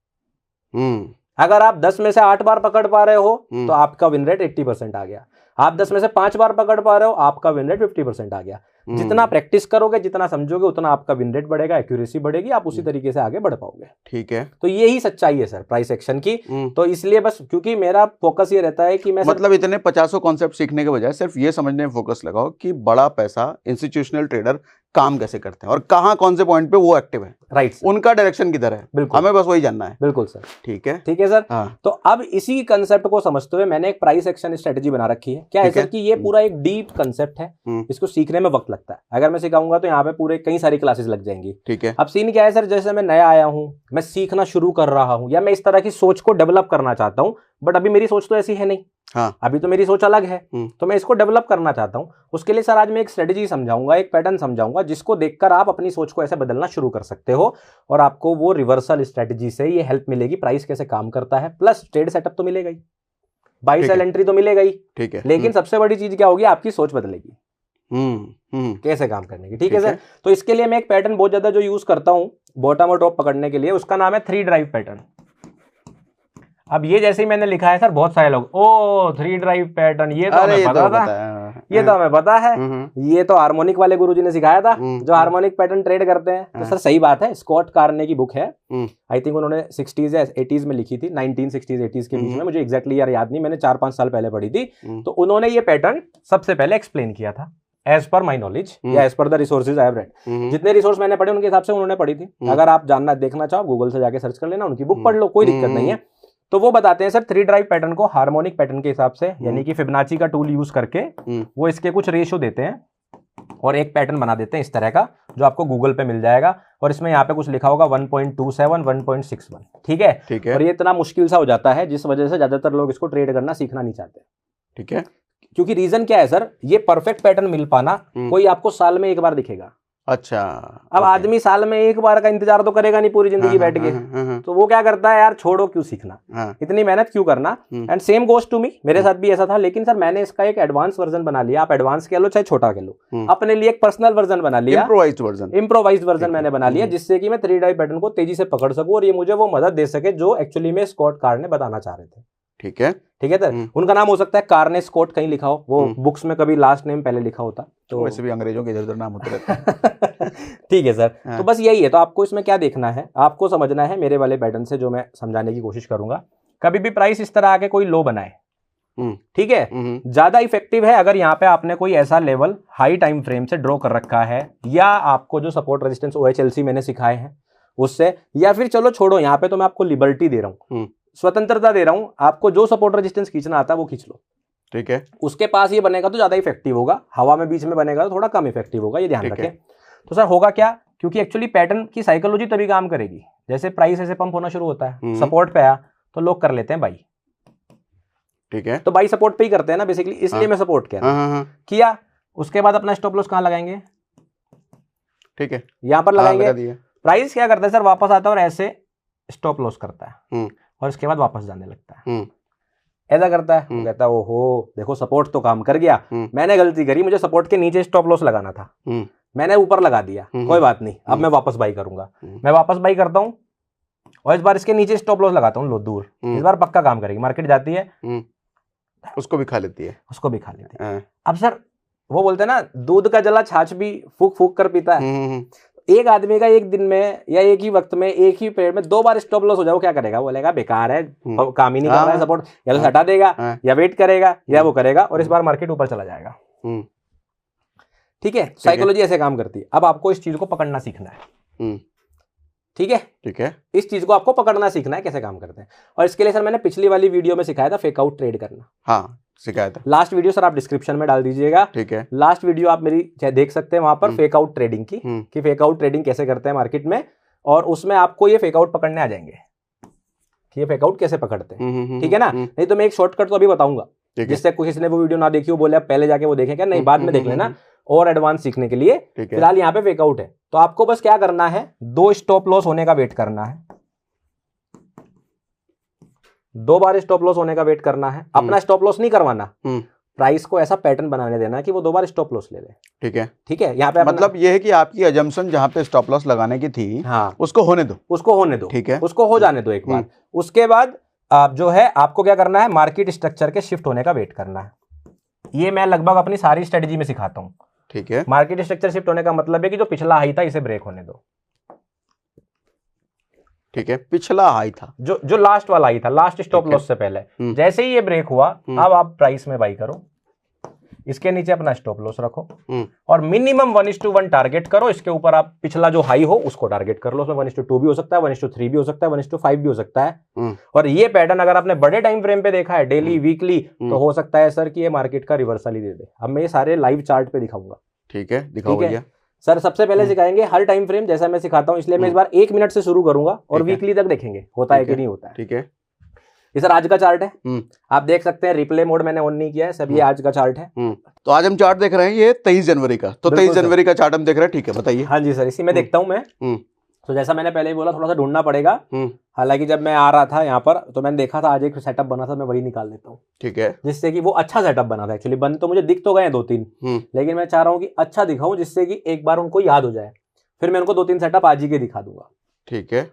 Speaker 2: अगर आप 10 में से 8 बार पकड़ पा रहे हो तो आपका विन रेट 80% आ गया। आप 10 में से 5 बार पकड़ पा रहे हो, आपका विन रेट 50% आ गया। जितना प्रैक्टिस करोगे, जितना समझोगे, उतना आपका विन रेट बढ़ेगा, एक्यूरेसी बढ़ेगी, आप उसी तरीके से आगे बढ़ पाओगे।
Speaker 1: ठीक है,
Speaker 2: तो यही सच्चाई है सर प्राइस एक्शन की। तो इसलिए बस क्योंकि मेरा फोकस ये रहता है कि मैं
Speaker 1: मतलब इतने 50 कॉन्सेप्ट सीखने के बजाय सिर्फ ये समझने में फोकस लगाओ कि बड़ा पैसा इंस्टीट्यूशनल ट्रेडर काम कैसे करते हैं और कहाँ कौन से पॉइंट पे वो एक्टिव है,
Speaker 2: राइट,
Speaker 1: उनका डायरेक्शन किधर है, बिल्कुल हमें बस वही जानना है।
Speaker 2: बिल्कुल सर,
Speaker 1: ठीक है,
Speaker 2: ठीक है सर। हाँ। तो अब इसी कंसेप्ट को समझते हुए मैंने एक प्राइस एक्शन स्ट्रेटजी बना रखी है। क्या है सर कि ये पूरा एक डीप कंसेप्ट है, इसको सीखने में वक्त लगता है। अगर मैं सिखाऊंगा तो यहाँ पे पूरे कई सारी क्लासेस लग जाएंगी। ठीक है। अब सीन क्या है सर, जैसे मैं नया आया हूँ, मैं सीखना शुरू कर रहा हूँ, या मैं इस तरह की सोच को डेवलप करना चाहता हूँ, बट अभी मेरी सोच तो ऐसी है नहीं। हाँ। अभी तो मेरी सोच अलग है, तो मैं इसको डेवलप करना चाहता हूं। उसके लिए सर आज मैं एक स्ट्रेटजी समझाऊंगा, एक पैटर्न समझाऊंगा, जिसको देखकर आप अपनी सोच को ऐसे बदलना शुरू कर सकते हो और आपको वो रिवर्सल स्ट्रेटजी से ये हेल्प मिलेगी, प्राइस कैसे काम करता है, प्लस ट्रेड सेटअप तो मिलेगा ही, बाई सेल एंट्री तो मिलेगा ही। ठीक है। लेकिन सबसे बड़ी चीज क्या होगी, आपकी सोच बदलेगी कैसे काम करने की। ठीक है सर। तो इसके लिए मैं एक पैटर्न बहुत ज्यादा जो यूज करता हूं बॉटम और टॉप पकड़ने के लिए, उसका नाम है 3 ड्राइव पैटर्न। अब ये जैसे ही मैंने लिखा है सर, बहुत सारे लोग 3 ड्राइव पैटर्न, ये तो हमें पता था, ये तो हमें पता है, ये तो हार्मोनिक वाले गुरुजी ने सिखाया था जो हार्मोनिक पैटर्न ट्रेड करते हैं। तो सर सही बात है, स्कॉट कार्ने की बुक है, आई थिंक उन्होंने 60s या 80s में लिखी थी, 1960s 80s के बीच में, मुझे एग्जैक्टली याद नहीं, मैंने 4-5 साल पहले पढ़ी थी। तो उन्होंने ये पैटर्न सबसे पहले एक्सप्लेन किया था एज पर माई नॉलेज या as per the resources I have read. जितने रिसोर्स मैंने पढ़े उनके हिसाब से उन्होंने पढ़ी थी। अगर आप जानना देखना चाहो गूगल से जाके सर्च कर लेना, उनकी बुक पढ़ लो, कोई दिक्कत नहीं है। तो वो बताते हैं सर 3 ड्राइव पैटर्न को हार्मोनिक पैटर्न के हिसाब से, यानी कि फिबोनाची का टूल यूज करके वो इसके कुछ रेशियो देते हैं और एक पैटर्न बना देते हैं इस तरह का, जो आपको गूगल पे मिल जाएगा। और इसमें यहाँ पे कुछ लिखा होगा 1.27, 1.61। ठीक है, ठीक है। और ये इतना मुश्किल सा हो जाता है जिस वजह से ज्यादातर लोग इसको ट्रेड करना सीखना नहीं चाहते। ठीक है, क्योंकि रीजन क्या है सर, ये परफेक्ट पैटर्न मिल पाना कोई आपको साल में एक बार दिखेगा। अच्छा, अब आदमी साल में एक बार का इंतजार तो करेगा नहीं पूरी जिंदगी बैठ के, तो वो क्या करता है, यार छोड़ो क्यों सीखना, इतनी मेहनत क्यों करना। And same goes to me, मेरे साथ भी ऐसा था। लेकिन सर मैंने इसका एक एडवांस वर्जन बना लिया, आप एडवांस कह लो चाहे छोटा कह लो, अपने लिए एक पर्सनल वर्जन बना लिया, इम्प्रोवाइज्ड वर्जन मैंने बना लिया, जिससे कि मैं 3 ड्राइव पैटर्न को तेजी से पकड़ सकूं और ये मुझे वो मदद दे सके जो एक्चुअली में स्कॉट कार्ने बताना चाह रहे थे।
Speaker 1: ठीक है
Speaker 2: सर। उनका नाम हो सकता है कार्ने स्कॉट, कहीं लिखा हो, वो बुक्स में कभी लास्ट नेम पहले लिखा होता, तो
Speaker 1: वैसे भी अंग्रेजों के इधर उधर नाम होते रहते हैं।
Speaker 2: ठीक है सर। तो बस यही है। तो आपको इसमें क्या देखना है, आपको समझना है मेरे वाले पैटर्न से जो मैं समझाने की कोशिश करूंगा। कभी भी प्राइस इस तरह आके कोई लो बनाए, ठीक है, ज्यादा इफेक्टिव है अगर यहाँ पे आपने कोई ऐसा लेवल हाई टाइम फ्रेम से ड्रॉ कर रखा है, या आपको जो सपोर्ट रेजिस्टेंस OHLC मैंने सिखाए हैं उससे, या फिर चलो छोड़ो, यहाँ पे तो मैं आपको लिबर्टी दे रहा हूँ, स्वतंत्रता दे रहा हूँ, आपको जो सपोर्ट रेजिस्टेंस खींचना आता है वो खींच लो,
Speaker 1: ठीक है।
Speaker 2: उसके पास ये बनेगा तो ज्यादा इफेक्टिव होगा, हवा में बीच में बनेगा तो थोड़ा कम इफेक्टिव होगा, ये ध्यान रखें। तो सर होगा क्या, क्योंकि एक्चुअली पैटर्न की साइकोलॉजी तभी काम करेगी, जैसे प्राइस ऐसे पंप होना शुरू होता है, सपोर्ट पे आया तो लोग कर लेते हैं बाई,
Speaker 1: ठीक है,
Speaker 2: तो बाई सपोर्ट पे ही करते हैं ना बेसिकली, इसलिए मैं सपोर्ट कह रहा हूं। किया, उसके बाद अपना स्टॉप लॉस कहां लगाएंगे,
Speaker 1: ठीक है,
Speaker 2: यहां पर लगाएंगे। प्राइस क्या करता है सर, वापस आता है और ऐसे स्टॉप लॉस करता है और उसके बाद वापस जाने लगता है, ऐसा करता है। वो कहता है ओहो देखो सपोर्ट तो काम कर गया, मैंने गलती करी, मुझे सपोर्ट के नीचे स्टॉप लॉस लगाना था, मैंने ऊपर लगा दिया, कोई बात नहीं, अब मैं वापस बाई करूंगा। मैं वापस बाई करता हूं और इस बार इसके नीचे स्टॉप लॉस लगाता हूं, लो दूर, इस बार पक्का काम करेगी, मार्केट जाती है,
Speaker 1: उसको भी खा लेती है,
Speaker 2: उसको भी खा लेती है। अब सर वो बोलते हैं ना, दूध का जला छाछ भी फूक फूक कर पीता है। एक आदमी का एक दिन में या एक ही वक्त में एक ही पेड़ में 2 बार स्टॉप लॉस हो जाए, वो क्या करेगा, बोलेगा बेकार है, काम ही नहीं कर रहा है सपोर्ट, या तो हटा देगा या वेट करेगा या वो करेगा, और इस बार मार्केट ऊपर चला जाएगा। ठीक है, साइकोलॉजी ऐसे काम करती है। अब आपको इस चीज को पकड़ना सीखना है, ठीक है,
Speaker 1: ठीक है,
Speaker 2: इस चीज को आपको पकड़ना सीखना है कैसे काम करते हैं। और इसके लिए सर मैंने पिछली वाली वीडियो में सिखाया था फेक आउट ट्रेड करना,
Speaker 1: हाँ सिखाया था,
Speaker 2: लास्ट वीडियो सर आप डिस्क्रिप्शन में डाल दीजिएगा,
Speaker 1: ठीक है,
Speaker 2: लास्ट वीडियो आप मेरी देख सकते हैं वहां पर, फेक आउट ट्रेडिंग की, कि फेक आउट ट्रेडिंग कैसे करते हैं मार्केट में, और उसमें आपको ये फेक आउट पकड़ने आ जाएंगे कि ये फेक आउट कैसे पकड़ते हैं, ठीक है ना। नहीं तो मैं एक शॉर्टकट तो अभी बताऊंगा, जिससे किसी ने वो वीडियो ना देखी हो, बोले पहले जाके वो देखें क्या, नहीं बाद में देख लेना और एडवांस सीखने के लिए। फिलहाल यहाँ पे फेक आउट है, तो आपको बस क्या करना है, 2 स्टॉप लॉस होने का वेट करना है, 2 बार स्टॉप लॉस होने का वेट करना है, अपना स्टॉप लॉस नहीं करवाना, प्राइस को ऐसा पैटर्न बनाने देना कि वो 2 बार स्टॉप लॉस ले ले,
Speaker 1: ठीक है,
Speaker 2: ठीक है। यहाँ पे
Speaker 1: मतलब ये है कि आपकी अजम्पशन जहां पे स्टॉप लॉस लगाने की थी,
Speaker 2: हाँ,
Speaker 1: उसको होने दो,
Speaker 2: उसको होने दो,
Speaker 1: ठीक है,
Speaker 2: उसको हो जाने दो एक बार। उसके बाद आप जो है आपको क्या करना है, मार्केट स्ट्रक्चर के शिफ्ट होने का वेट करना है। ये मैं लगभग अपनी सारी स्ट्रेटेजी में सिखाता हूँ,
Speaker 1: ठीक है।
Speaker 2: मार्केट स्ट्रक्चर शिफ्ट होने का मतलब है कि जो पिछला हाई था इसे ब्रेक होने दो,
Speaker 1: ठीक है, पिछला हाई था,
Speaker 2: जो लास्ट वाला हाई था, लास्ट स्टॉप लॉस से पहले, जैसे ही ये ब्रेक हुआ, अब आप प्राइस में बाई करो, इसके नीचे अपना स्टॉप लॉस रखो और मिनिमम 1:1 टारगेट करो। इसके ऊपर आप पिछला जो हाई हो उसको टारगेट कर लो, उसमें 1:2 भी हो सकता है, 1:3 भी हो सकता है, 1:5 भी हो सकता है। और ये पैटर्न अगर आपने बड़े टाइम फ्रेम पे देखा है, डेली वीकली, तो हो सकता है सर कि ये मार्केट का रिवर्सल ही दे दे। अब मैं ये सारे लाइव चार्ट पे दिखाऊंगा,
Speaker 1: ठीक है, दिखाओ भैया।
Speaker 2: सर सबसे पहले सिखाएंगे हर टाइम फ्रेम जैसा मैं सिखाता हूं, इसलिए मैं इस बार 1 मिनट से शुरू करूंगा और वीकली तक देखेंगे होता है कि नहीं होता है,
Speaker 1: ठीक है।
Speaker 2: ये सर आज का चार्ट है, आप देख सकते हैं, रिप्ले मोड मैंने ऑन नहीं किया है, सब ये आज का चार्ट है।
Speaker 1: तो आज हम चार्ट देख रहे हैं ये 23 जनवरी का, तो 23 जनवरी का चार्ट हम देख रहे हैं, ठीक है, बताइए।
Speaker 2: हाँ जी सर, इसी में देखता हूं मैं। तो जैसा मैंने पहले ही बोला, थोड़ा सा ढूंढना पड़ेगा, हालांकि जब मैं आ रहा था यहाँ पर तो मैंने देखा था आज एक सेटअप बना था, मैं वही निकाल लेता हूँ,
Speaker 1: ठीक है,
Speaker 2: जिससे कि वो अच्छा सेटअप बना था। एक्चुअली बन तो मुझे दिख तो गए 2-3, लेकिन मैं चाह रहा हूँ कि अच्छा दिखाऊं, जिससे कि एक बार उनको याद हो जाए, फिर मैं उनको 2-3 सेटअप आज ही के दिखा दूंगा, ठीक है।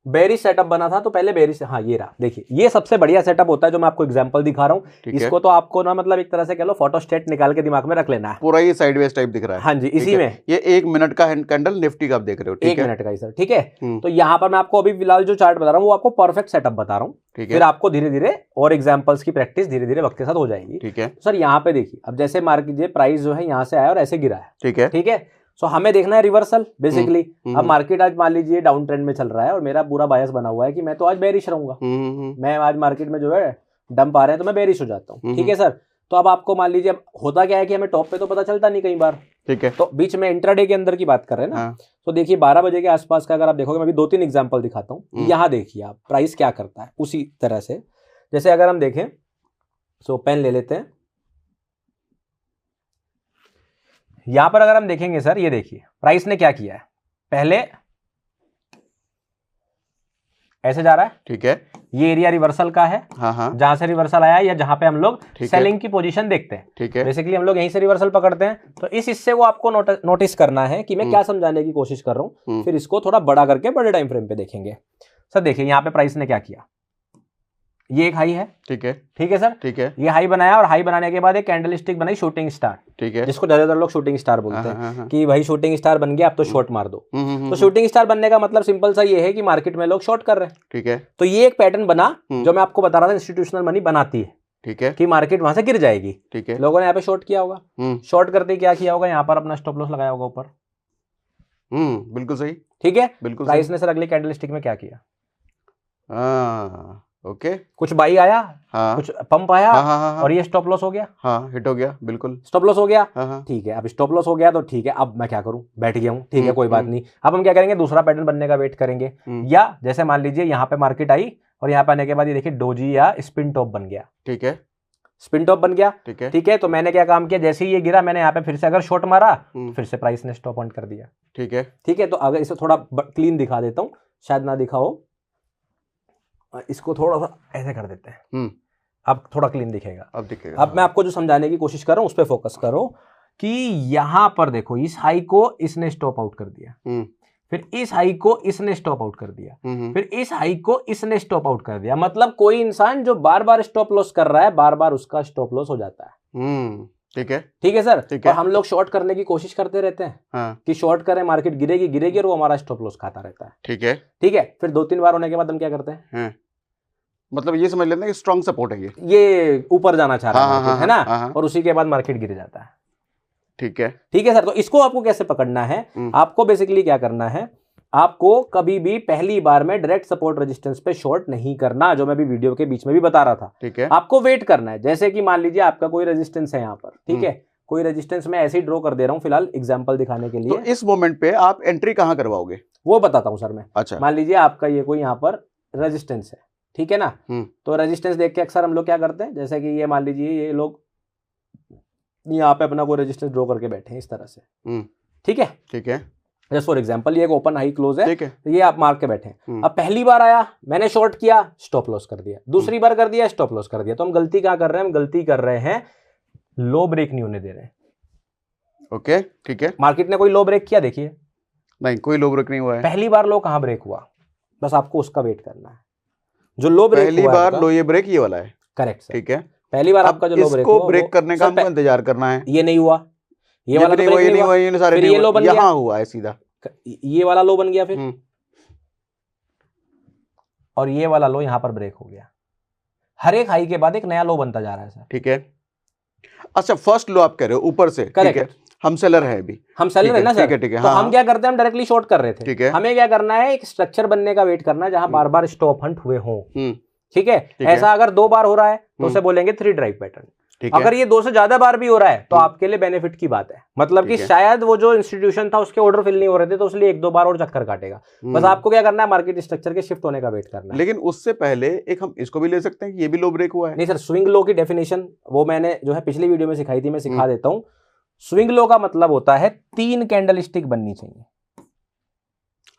Speaker 2: बेरिश सेटअप बना था तो पहले बेरिश, हाँ ये रहा, देखिए ये सबसे बढ़िया सेटअप होता है जो मैं आपको एग्जांपल दिखा रहा हूँ। इसको तो आपको ना मतलब एक तरह से कह लो फोटोस्टेट निकाल के दिमाग में रख लेना है,
Speaker 1: पूरा ये साइडवेज टाइप दिख रहा है।
Speaker 2: हाँ जी, इसी में ये
Speaker 1: 1 मिनट का कैंडल निफ्टी का आप देख रहे हो, ठीक है,
Speaker 2: 1 मिनट का ही सर, ठीक है। तो यहाँ पर मैं आपको अभी फिलहाल जो चार्ट बता रहा हूँ वो आपको परफेक्ट सेटअप बता रहा हूँ, फिर आपको धीरे धीरे और एग्जाम्पल्स की प्रैक्टिस धीरे धीरे वक्त के साथ हो जाएगी, ठीक है। सर यहाँ पे देखिए, अब जैसे मार्केट प्राइस जो है यहाँ से आया और ऐसे गिरा है, ठीक है, ठीक है। सो हमें देखना है रिवर्सल बेसिकली। अब मार्केट आज मान लीजिए डाउन ट्रेंड में चल रहा है और मेरा पूरा बायस बना हुआ है कि मैं तो आज बेरिश रहूंगा, मैं आज मार्केट में जो है डंप आ रहे हैं तो मैं बेरिश हो जाता हूँ, ठीक है सर। तो अब आपको मान लीजिए, अब होता क्या है कि हमें टॉप पे तो पता चलता नहीं कई बार, ठीक है, तो बीच में इंट्राडे के अंदर की बात कर रहे हैं ना, तो देखिए 12 बजे के आसपास का अगर आप देखोगे, मैं अभी 2-3 एग्जाम्पल दिखाता हूँ, यहाँ देखिए आप प्राइस क्या करता है उसी तरह से। जैसे अगर हम देखें, सो पेन ले लेते हैं, यहां पर अगर हम देखेंगे सर, ये देखिए प्राइस ने क्या किया है, पहले ऐसे जा रहा है, ठीक है, ये एरिया रिवर्सल का है, जहां से रिवर्सल आया या जहां पे हम लोग सेलिंग की पोजीशन देखते हैं, ठीक है, बेसिकली हम लोग यहीं से रिवर्सल पकड़ते हैं। तो इस हिस्से को आपको नोटिस करना है कि मैं क्या समझाने की कोशिश कर रहा हूं, फिर इसको थोड़ा बड़ा करके बड़े टाइम फ्रेम पे देखेंगे। सर देखिए यहाँ पे प्राइस ने क्या किया, ये एक हाई है,
Speaker 1: ठीक है,
Speaker 2: ठीक है सर,
Speaker 1: ठीक है,
Speaker 2: ये हाई बनाया और हाई बनाने के बाद एक कैंडल स्टिक बनाई शूटिंग स्टार,
Speaker 1: ठीक है,
Speaker 2: जिसको ज्यादातर लोग शूटिंग स्टार बोलते हैं कि भाई शूटिंग स्टार बन गया अब तो शॉर्ट मार दो। तो शूटिंग स्टार बनने का मतलब सिंपल सा ये है कि मार्केट में लोग शॉर्ट कर रहे हैं, ठीक है। तो ये एक पैटर्न बना जो मैं आपको बता रहा था इंस्टीट्यूशनल मनी बनाती है, ठीक है, कि मार्केट वहां से गिर जाएगी, ठीक है। लोगों ने यहाँ पे शॉर्ट किया होगा, शॉर्ट करते क्या किया होगा, यहाँ पर अपना स्टॉप लॉस लगाया होगा ऊपर,
Speaker 1: बिल्कुल सही,
Speaker 2: ठीक है, बिल्कुल। प्राइस ने सर अगले कैंडल स्टिक में क्या किया,
Speaker 1: ओके,
Speaker 2: कुछ बाई आया, कुछ पंप आया, और ये स्टॉप लॉस हो गया,
Speaker 1: हिट हो गया, बिल्कुल
Speaker 2: स्टॉप लॉस हो गया, ठीक है। अब स्टॉप लॉस हो गया तो ठीक है, अब मैं क्या करूं, बैठ गया हूं, ठीक है, कोई बात नहीं। अब हम क्या करेंगे, दूसरा पैटर्न बनने का वेट करेंगे, या जैसे मान लीजिए यहाँ पे मार्केट आई और यहाँ पे आने के बाद ये देखिए डोजी या स्पिन टॉप बन गया, ठीक है, स्पिन टॉप बन गया, ठीक है, ठीक है। तो मैंने क्या काम किया, जैसे ही ये गिरा मैंने यहाँ पे फिर से अगर शॉर्ट मारा, फिर से प्राइस ने स्टॉप ऑन कर दिया, ठीक है, ठीक है। तो अगर इसे थोड़ा क्लीन दिखा देता हूँ, शायद ना दिखा हो, इसको थोड़ा सा ऐसे कर देते हैं, अब थोड़ा क्लीन दिखेगा, अब दिखेगा। अब मैं आपको जो समझाने की कोशिश कर रहा हूं उस पर फोकस करो कि यहां पर देखो इस हाई को इसने स्टॉप आउट कर दिया, फिर इस हाई को इसने स्टॉप आउट कर दिया, फिर इस हाई को इसने स्टॉप आउट कर दिया। मतलब कोई इंसान जो बार बार स्टॉप लॉस कर रहा है, बार बार उसका स्टॉप लॉस हो जाता है, ठीक है, ठीक है सर, ठीक है। और हम लोग शॉर्ट करने की कोशिश करते रहते हैं, कि शॉर्ट करें, मार्केट गिरेगी गिरेगी और वो हमारा स्टॉप लॉस खाता रहता है, ठीक है, ठीक है। फिर 2-3 बार होने के बाद हम क्या करते हैं,
Speaker 1: मतलब ये समझ लेते हैं कि स्ट्रॉन्ग सपोर्ट है,
Speaker 2: ये ऊपर जाना चाह रहा है ना, और उसी के बाद मार्केट गिर जाता है, ठीक है, ठीक है सर। तो इसको आपको कैसे पकड़ना है, आपको बेसिकली क्या करना है, आपको कभी भी पहली बार में डायरेक्ट सपोर्ट रेजिस्टेंस पे शॉर्ट नहीं करना, जो मैं भी वीडियो के बीच में भी बता रहा था, ठीक है। आपको वेट करना है, जैसे कि मान लीजिए आपका कोई रेजिस्टेंस है यहाँ पर, ठीक है, कोई रेजिस्टेंस मैं ऐसे ही ड्रॉ कर दे रहा हूँ फिलहाल एग्जांपल दिखाने के लिए।
Speaker 1: तो इस मोमेंट पे आप एंट्री कहाँ करवाओगे,
Speaker 2: वो बताता हूँ सर मैं।
Speaker 1: अच्छा,
Speaker 2: मान लीजिए आपका ये कोई यहाँ पर रेजिस्टेंस है, ठीक है ना, तो रेजिस्टेंस देख के अक्सर हम लोग क्या करते हैं, जैसे कि ये मान लीजिए ये लोग यहाँ पे अपना कोई रेजिस्टेंस ड्रॉ करके बैठे हैं इस तरह से, ठीक है, ठीक है। जस्ट फॉर एग्जांपल ये एक ओपन हाई क्लोज है, तो ये आप मार्क के बैठे हैं। अब पहली बार आया मैंने शॉर्ट किया, स्टॉप लॉस कर दिया, दूसरी बार कर दिया, स्टॉप लॉस कर दिया। तो हम गलती क्या कर रहे हैं, हम गलती कर रहे हैं लो ब्रेक नहीं होने दे रहे हैं, ओके, ठीक है। मार्केट ने कोई लो ब्रेक किया, देखिए
Speaker 1: नहीं, कोई लो ब्रेक नहीं हुआ है।
Speaker 2: पहली बार लो कहां ब्रेक हुआ, बस आपको उसका वेट करना है। जो लो ब्रेक
Speaker 1: पहली बार लो ये ब्रेक ये वाला है,
Speaker 2: करेक्ट सर,
Speaker 1: ठीक है।
Speaker 2: पहली बार आपका जो लो ब्रेक
Speaker 1: हुआ, ब्रेक करने का हमको इंतजार करना है।
Speaker 2: ये नहीं हुआ, ये वाला
Speaker 1: नहीं हुआ, ये लो बन गया, यहाँ हुआ है सीधा,
Speaker 2: ये वाला लो बन गया फिर, और ये वाला लो यहां पर ब्रेक हो गया। हर एक हाई के बाद एक नया लो बनता जा रहा है सर, ठीक है।
Speaker 1: अच्छा, फर्स्ट लो आप कह रहे हो ऊपर से, ठीक है। हम सेलर है अभी,
Speaker 2: हम सेलर है ना सर, ठीक है। तो हम क्या करते हैं, हम डायरेक्टली शॉर्ट कर रहे थे, ठीक है। हमें क्या करना है, एक स्ट्रक्चर बनने का वेट करना है जहां बार बार स्टॉप हंट हुए हों, ठीक है। ऐसा अगर 2 बार हो रहा है तो उसे बोलेंगे 3 ड्राइव पैटर्न। अगर ये 2 से ज्यादा बार भी हो रहा है तो आपके लिए बेनिफिट की बात है, मतलब कि शायद वो जो इंस्टीट्यूशन था उसके ऑर्डर फिल नहीं हो रहे थे तो इसलिए 1-2 बार और चक्कर काटेगा। बस आपको क्या करना है, मार्केट स्ट्रक्चर के शिफ्ट होने का वेट करना है।
Speaker 1: लेकिन उससे पहले एक हम इसको भी ले सकते हैं कि ये भी लो ब्रेक हुआ है।
Speaker 2: नहीं सर, स्विंग लो की डेफिनेशन वो मैंने जो है पिछली वीडियो में सिखाई थी, मैं सिखा देता हूँ। स्विंग लो का मतलब होता है 3 कैंडल स्टिक बननी चाहिए।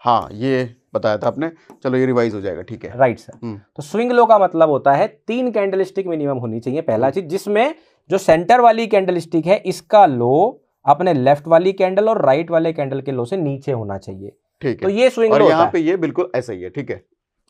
Speaker 1: हाँ, ये बताया था आपने, चलो ये रिवाइज हो जाएगा, ठीक है,
Speaker 2: राइट सर। तो स्विंग लो का मतलब होता है 3 कैंडल स्टिक मिनिमम होनी चाहिए, पहला चीज, जिसमें जो सेंटर वाली कैंडल स्टिक है इसका लो अपने लेफ्ट वाली कैंडल और राइट वाले कैंडल के लो से नीचे होना चाहिए, ठीक है। तो ये स्विंग लो,
Speaker 1: और यहाँ पे ये बिल्कुल ऐसा ही है, ठीक है,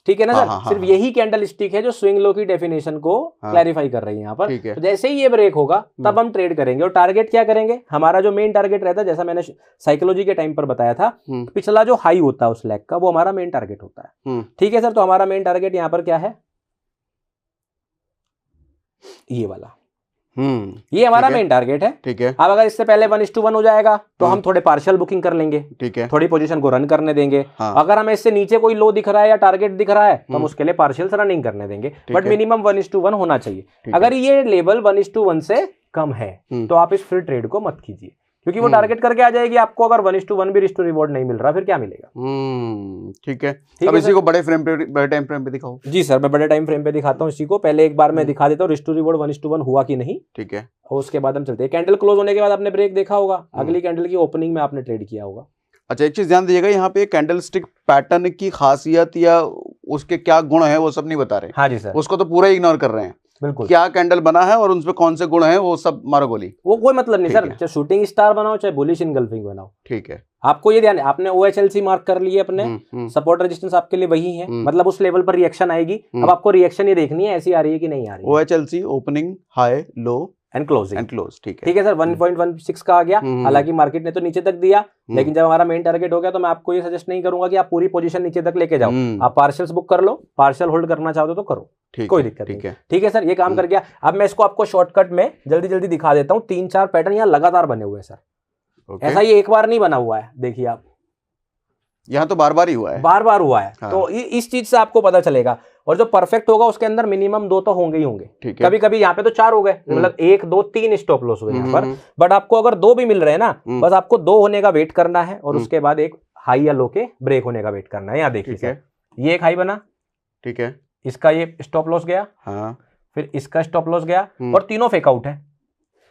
Speaker 2: ठीक है ना सर। सिर्फ यही कैंडल स्टिक है जो स्विंग लो की डेफिनेशन को क्लैरिफाई कर रही है यहाँ पर। तो जैसे ही ये ब्रेक होगा तब हम ट्रेड करेंगे, और टारगेट क्या करेंगे, हमारा जो मेन टारगेट रहता है, जैसा मैंने साइकोलॉजी के टाइम पर बताया था, पिछला जो हाई होता है उस लेग का, वो हमारा मेन टारगेट होता है, ठीक है सर। तो हमारा मेन टारगेट यहाँ पर क्या है, ये वाला, ये हमारा मेन टारगेट है, ठीक है। अब अगर इससे पहले 1:1 हो जाएगा तो हम थोड़े पार्शियल बुकिंग कर लेंगे, ठीक है, थोड़ी पोजीशन को रन करने देंगे। अगर हमें इससे नीचे कोई लो दिख रहा है या टारगेट दिख रहा है तो हम उसके लिए पार्शियल रनिंग करने देंगे, बट मिनिमम 1:1 होना चाहिए। अगर ये लेवल 1:1 से कम है तो आप इस फ्री ट्रेड को मत कीजिए, क्योंकि वो टारगेट करके आ जाएगी आपको। अगर 1:1 भी रिस्क टू रिवॉर्ड नहीं मिल रहा फिर क्या मिलेगा,
Speaker 1: ठीक है। अब इसी को बड़े फ्रेम पे, बड़े टाइम फ्रेम पे दिखाओ।
Speaker 2: जी सर, मैं बड़े टाइम फ्रेम पे दिखाता हूँ इसी को। पहले एक बार मैं दिखा देता हूँ रिस्क टू रिवॉर्ड 1:1 हुआ कि नहीं,
Speaker 1: ठीक है,
Speaker 2: और उसके बाद हम चलते हैं। कैंडल क्लोज होने के बाद आपने ब्रेक देखा होगा, अगली कैंडल की ओपनिंग में आपने ट्रेड किया होगा।
Speaker 1: अच्छा, एक चीज ध्यान दीजिएगा, यहाँ पे कैंडल स्टिक पैटर्न की खासियत या उसके क्या गुण है वो सब नहीं बता रहे।
Speaker 2: हाँ जी सर,
Speaker 1: उसको तो पूरा इग्नोर कर रहे हैं। बिल्कुल, क्या कैंडल बना है और उनपे कौन से गुण हैं वो सब मारो गोली,
Speaker 2: वो कोई मतलब नहीं सर। चाहे शूटिंग स्टार बनाओ चाहे बुलिश इनगल्फिंग बनाओ,
Speaker 1: ठीक है।
Speaker 2: आपको ये ध्यान है, आपने OHLC मार्क कर लिए अपने, सपोर्ट रेजिस्टेंस आपके लिए वही है, मतलब उस लेवल पर रिएक्शन आएगी। अब आपको रिएक्शन ये देखनी है ऐसी आ रही है कि नहीं आ रही है।
Speaker 1: OHLC opening, high, low
Speaker 2: and closing,
Speaker 1: ठीक है,
Speaker 2: ठीक है सर। 1.16 का आ गया, हालांकि मार्केट ने तो नीचे तक दिया, लेकिन जब हमारा मेन टारगेट हो गया तो मैं आपको ये सजेस्ट नहीं करूंगा कि आप पूरी पोजीशन नीचे तक लेके जाओ। आप पार्शियल्स बुक कर लो, पार्शियल होल्ड करना चाहते हो तो करो, कोई दिक्कत नहीं। ठीक है सर, ये काम कर गया। अब मैं इसको आपको शॉर्टकट में जल्दी जल्दी दिखा देता हूँ। 3-4 पैटर्न यहाँ लगातार बने हुए हैं सर, ऐसा ये एक बार नहीं बना हुआ है। देखिए आप,
Speaker 1: यहाँ तो बार बार ही हुआ है,
Speaker 2: बार बार हुआ है। हाँ। तो इस चीज से आपको पता चलेगा, और जो परफेक्ट होगा उसके अंदर मिनिमम 2 तो होंगे ही होंगे। कभी कभी यहाँ पे तो 4 हो गए, मतलब 1 2 3 स्टॉप लॉस हुए यहाँ पर। बट आपको अगर 2 भी मिल रहे हैं ना, बस आपको 2 होने का वेट करना है, और उसके बाद एक हाई या लो के ब्रेक होने का वेट करना है। यहाँ देखिए ये एक हाई बना, ठीक है, इसका ये स्टॉप लॉस गया, हाँ, फिर इसका स्टॉप लॉस गया, और तीनों फेक आउट है।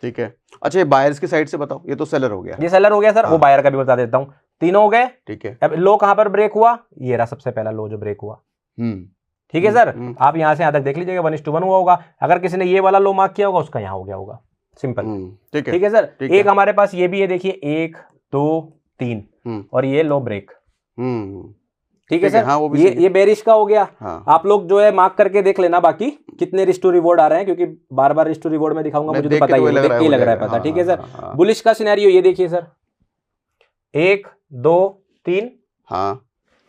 Speaker 1: ठीक है, अच्छा ये बायर्स की साइड से बताओ, ये तो सेलर हो गया,
Speaker 2: ये सेलर हो गया सर। वो बायर का भी बता देता हूँ, तीनों हो गए। ठीक है, अब लो कहां पर ब्रेक हुआ, ये रहा सबसे पहला लो जो ब्रेक हुआ। ठीक है सर, आप यहां से यहां तक देख लीजिएगा, 1:1 हुआ होगा। अगर किसी ने ये वाला लो मार्क किया होगा, उसका यहां हो गया होगा, सिंपल। ठीक है सर, एक हमारे पास ये भी है, देखिए 1 2 3, और ये लो ब्रेक। ठीक है सर, हाँ, वो भी ये बेरिश का हो गया। हाँ। आप लोग जो है मार्क करके देख लेना बाकी कितने रिस्क टू रिवॉर्ड आ रहे हैं, क्योंकि बार बार रिस्क टू रिवॉर्ड में दिखाऊंगा, मुझे तो पता ही लग रहा है पता। ठीक है सर, बुलिश का सिनेरियो ये देखिए सर, 1 2 3, हाँ,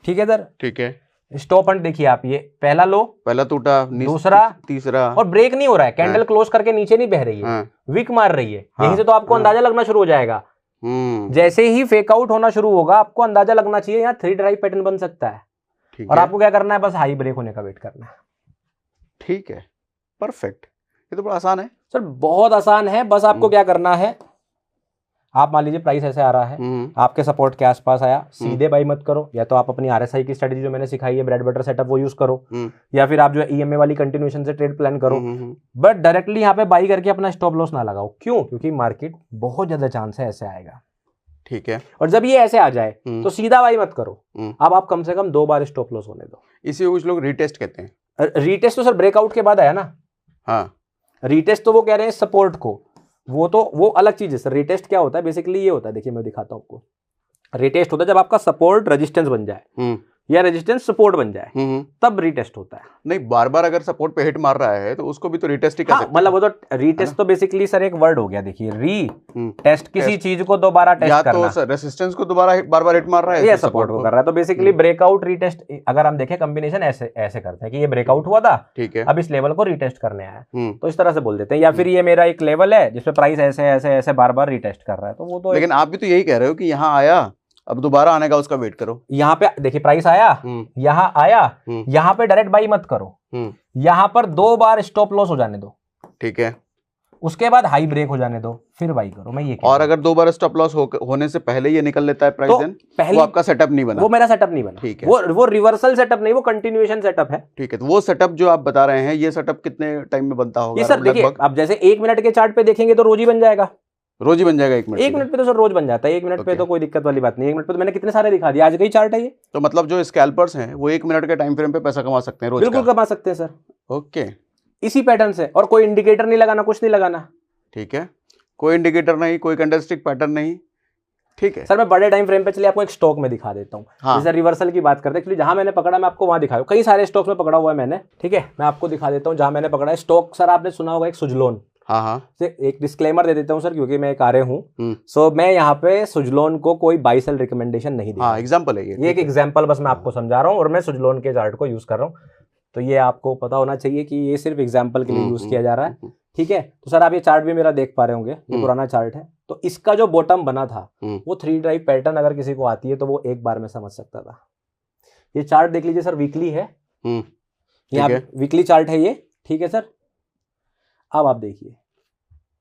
Speaker 2: ठीक है सर। ठीक है, स्टॉप एंड देखिए आप, ये पहला लो, पहला टूटा, दूसरा, तीसरा, और ब्रेक नहीं हो रहा है, कैंडल क्लोज करके नीचे नहीं बह रही है, विक मार रही है। यहीं से तो आपको अंदाजा लगना शुरू हो जाएगा। जैसे ही फेक आउट होना शुरू होगा, आपको अंदाजा लगना चाहिए यहाँ 3 ड्राइव पैटर्न बन सकता है, और आपको क्या करना है, बस हाई ब्रेक होने का वेट करना है। ठीक है, परफेक्ट। ये तो बड़ा आसान है सर, बहुत आसान है। बस आपको क्या करना है, आप मान लीजिए प्राइस ऐसे आ रहा है, आपके सपोर्ट के आसपास आया, सीधे बाई मत करो, या तो आप अपनी RSI की स्ट्रेटजी जो मैंने सिखाई है, ब्रेड बटर सेटअप, वो यूज करो, या फिर आप जो है EMA वाली कंटिन्यूएशन से ट्रेड प्लान करो। बट डायरेक्टली यहाँ पे बाई करके अपना स्टॉप लॉस ना लगाओ। क्यों? क्योंकि मार्केट बहुत ज्यादा चांस है ऐसे आएगा। ठीक है, और जब ये ऐसे आ जाए तो सीधा बाई मत करो, अब आप कम से कम 2 बार स्टॉप लॉस होने दो। इसी कुछ लोग रीटेस्ट कहते हैं। रीटेस्ट तो सर ब्रेकआउट के बाद आया ना। हाँ, रीटेस्ट तो वो कह रहे हैं सपोर्ट को, वो अलग चीज है सर। रिटेस्ट क्या होता है, बेसिकली ये होता है, देखिए मैं दिखाता हूं आपको। रिटेस्ट होता है जब आपका सपोर्ट रेजिस्टेंस बन जाए, या रेजिस्टेंस सपोर्ट बन जाए, तब रिटेस्ट होता है। नहीं, बार बार अगर सपोर्ट पे हिट मार रहा है तो उसको भी तो रिटेस्ट ही कर सकते हैं। मतलब वो तो रिटेस्ट तो बेसिकली सर एक वर्ड हो गया। देखिए री टेस्ट, किसी चीज को दोबारा टेस्ट करना, या तो रेजिस्टेंस को दोबारा बार बार हिट मार रहा है, या सपोर्ट को कर रहा है। तो बेसिकली ब्रेकआउट रिटेस्ट, अगर हम देखें कॉम्बिनेशन ऐसे ऐसे करते हैं कि ये ब्रेकआउट हुआ था, ठीक है, अब इस लेवल को रिटेस्ट करने आया, तो इस तरह से बोल देते हैं। या फिर ये मेरा एक लेवल है जिसपे प्राइस ऐसे ऐसे ऐसे बार बार रिटेस्ट कर रहा है, तो वो तो। लेकिन आप भी तो यही कह रहे हो कि यहाँ आया, अब दोबारा आने का उसका वेट करो। यहाँ पे देखिए प्राइस आया, यहाँ आया, यहाँ पे डायरेक्ट बाई मत करो, यहाँ पर 2 बार स्टॉप लॉस हो जाने दो। ठीक है, उसके बाद हाई ब्रेक हो जाने दो, फिर बाई करो। मैं ये और अगर 2 बार स्टॉप लॉस होने से पहले ये निकल लेता है प्राइस, तो पहले वो आपका सेटअप नहीं बना, वो मेरा सेटअप नहीं बना। ठीक है, वो रिवर्सल सेटअप नहीं, वो कंटिन्यूएशन सेटअप है। ठीक है, तो वो सेटअप जो आप बता रहे हैं, ये सेटअप कितने टाइम में बनता होगा? ये सर देखिए, आप जैसे 1 मिनट के चार्ट पे देखेंगे तो रोज ही बन जाएगा। रोज ही बन जाएगा 1 मिनट? 1 मिनट पे तो सर रोज बन जाता है। 1 मिनट पे तो कोई दिक्कत वाली बात नहीं। 1 मिनट पे तो मैंने कितने सारे दिखा दिए, आज का ही चार्ट है ये। तो मतलब जो स्कैल्पर्स हैं वो 1 मिनट के टाइम फ्रेम पे पैसा कमा सकते हैं रोज? बिल्कुल कमा सकते हैं सर। ओके, इसी पैटर्न से, और कोई इंडिकेटर नहीं लगाना, कुछ नहीं लगाना। ठीक है, कोई इंडिकेटर नहीं, कोई कैंडलस्टिक पैटर्न नहीं। ठीक है सर, मैं बड़े टाइम फ्रेम पे चलिए आपको एक स्टॉक में दिखा देता हूँ। हाँ। जैसे रिवर्सल की बात करते हैं, जहां मैंने पकड़ा मैं आपको वहां दिखाऊं। कई सारे स्टॉक्स में पकड़ा हुआ है मैंने। ठीक है, मैं आपको दिखा देता हूँ जहां मैंने पकड़ा है स्टॉक। सर आपने सुना होगा एक सुजलोन। हाँ हाँ, एक डिस्क्लेमर दे देता हूँ सर, क्योंकि मैं एक आरे हूँ। सो मैं यहाँ पे सुजलोन को कोई बाई सेल रिकमेंडेशन नहीं दूंगा। हाँ, एग्जांपल है ये एक एग्जांपल बस मैं आपको समझा रहा हूँ, और मैं सुजलोन के चार्ट को यूज कर रहा हूँ। तो ये आपको पता होना चाहिए कि ये सिर्फ एग्जाम्पल के लिए यूज किया जा रहा है। ठीक है, तो सर आप ये चार्ट भी मेरा देख पा रहे होंगे, ये पुराना चार्ट है। तो इसका जो बॉटम बना था, वो 3 ड्राइव पैटर्न अगर किसी को आती है तो वो एक बार में समझ सकता था। ये चार्ट देख लीजिए सर, वीकली है, यहाँ वीकली चार्ट है ये। ठीक है सर, अब आप देखिए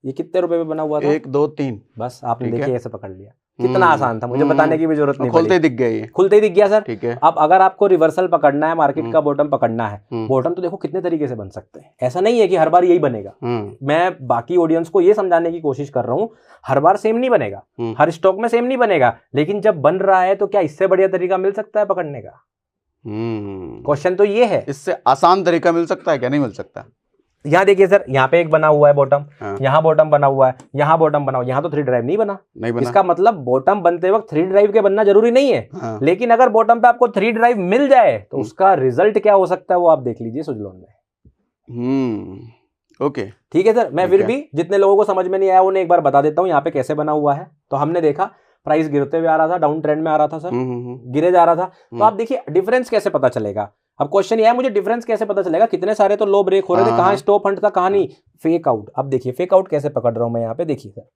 Speaker 2: ये कितने रुपए में बना हुआ था? 1 2 3, बस आपने देखिए ऐसे पकड़ लिया। कितना आसान था, मुझे बताने की भी जरूरत नहीं, खुलते ही दिख गया ये, खुलते ही दिख गया सर। ठीक है, अब अगर आपको रिवर्सल पकड़ना है, मार्केट का बॉटम पकड़ना है, बॉटम तो देखो कितने तरीके से बन सकते हैं। ऐसा नहीं है कि हर बार यही बनेगा। मैं बाकी ऑडियंस को ये समझाने की कोशिश कर रहा हूँ, हर बार सेम नहीं बनेगा, हर स्टॉक में सेम नहीं बनेगा, लेकिन जब बन रहा है तो क्या इससे बढ़िया तरीका मिल सकता है पकड़ने का? क्वेश्चन तो ये है, इससे आसान तरीका मिल सकता है क्या? नहीं मिल सकता। यहाँ देखिए सर, यहाँ पे एक बना हुआ है बॉटम, यहाँ बॉटम बना हुआ है, यहाँ बॉटम बना हुआ है, यहाँ तो 3 ड्राइव नहीं बना। इसका मतलब बॉटम बनते वक्त 3 ड्राइव के बनना जरूरी नहीं है। लेकिन अगर बॉटम पे आपको 3 ड्राइव मिल जाए तो उसका रिजल्ट क्या हो सकता है वो आप देख लीजिए सुजलॉन में।
Speaker 1: ओके
Speaker 2: ठीक है सर, मैं फिर भी जितने लोगों को समझ में नहीं आया उन्हें एक बार बता देता हूँ यहाँ पे कैसे बना हुआ है। तो हमने देखा प्राइस गिरते हुए आ रहा था, डाउन ट्रेंड में आ रहा था सर, गिरे जा रहा था। तो आप देखिए डिफरेंस कैसे पता चलेगा। अब क्वेश्चन ये है मुझे डिफरेंस कैसे पता चलेगा, कितने सारे तो लो ब्रेक हो रहे थे, कहाँ स्टॉप हंट था कहाँ नहीं, फेक आउट। अब देखिए फेक आउट कैसे पकड़ रहा हूं मैं यहाँ पे, देखिए सर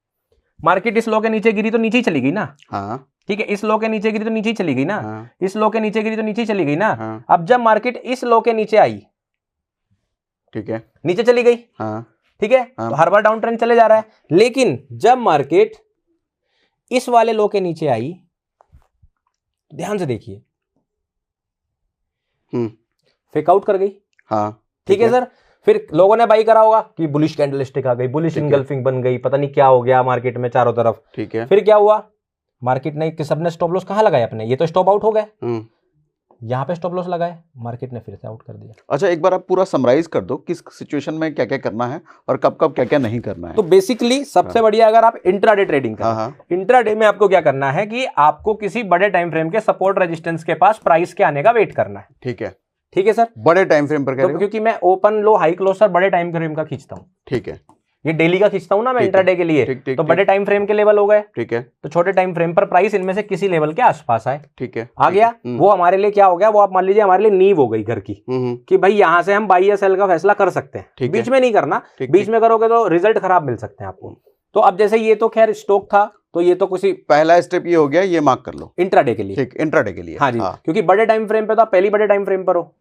Speaker 2: मार्केट इस लो के नीचे गिरी तो नीचे ही चली गई ना। ठीक है, इस लो के नीचे गिरी तो नीचे ही चली गई ना, इस लो के नीचे गिरी तो नीचे चली गई ना। अब जब मार्केट इस लो के नीचे आई, ठीक है, नीचे चली गई, ठीक है, तो हर बार डाउन ट्रेंड चले जा रहा है। लेकिन जब मार्केट इस वाले लो के नीचे आई, ध्यान से देखिए, फेक आउट कर गई। ठीक है सर, फिर लोगों ने बाई करा होगा कि बुलिश कैंडलस्टिक आ गई, बुलिश इंगल्फिंग बन गई, पता नहीं क्या हो गया मार्केट में चारों तरफ। ठीक है, फिर क्या हुआ, मार्केट ने सबने स्टॉप लॉस कहां लगाए अपने, ये तो स्टॉप आउट हो गए, यहाँ पे स्टॉप लॉस लगाए, मार्केट ने फिर से आउट कर दिया।
Speaker 1: अच्छा, एक बार आप पूरा समराइज कर दो किस सिचुएशन में क्या क्या करना है और कब कब क्या क्या नहीं करना है।
Speaker 2: तो बेसिकली सबसे बढ़िया अगर आप इंट्राडे ट्रेडिंग करें, इंट्राडे में आपको क्या करना है कि आपको किसी बड़े टाइम फ्रेम के सपोर्ट रेजिस्टेंस के पास प्राइस के आने का वेट करना है।
Speaker 1: ठीक है,
Speaker 2: ठीक है सर,
Speaker 1: बड़े टाइम फ्रेम पर
Speaker 2: तो क्योंकि मैं ओपन लो हाई क्लोज सर बड़े टाइम फ्रेम का खींचता हूँ।
Speaker 1: ठीक है,
Speaker 2: ये डेली का खींचता हूं ना मैं इंट्राडे के लिए, तो बड़े टाइम फ्रेम के लेवल हो गए।
Speaker 1: ठीक है,
Speaker 2: तो छोटे टाइम फ्रेम पर प्राइस इनमें से किसी लेवल के आसपास आए।
Speaker 1: ठीक है,
Speaker 2: आ गया, वो हमारे लिए क्या हो गया, वो आप मान लीजिए हमारे लिए नींव हो गई घर की, कि भाई यहां से हम बाई या सेल का फैसला कर सकते हैं। बीच में नहीं करना, बीच में करोगे तो रिजल्ट खराब मिल सकते हैं आपको। तो अब जैसे ये तो खैर स्टॉक था, तो ये तो किसी
Speaker 1: पहला स्टेप ये हो गया, ये मार्क कर लो
Speaker 2: इंट्राडे के लिए।
Speaker 1: ठीक, इंट्राडे के लिए,
Speaker 2: हाँ जी, क्योंकि बड़े टाइम फ्रेम पे तो आप पहली बड़े टाइम फ्रेम पर हो,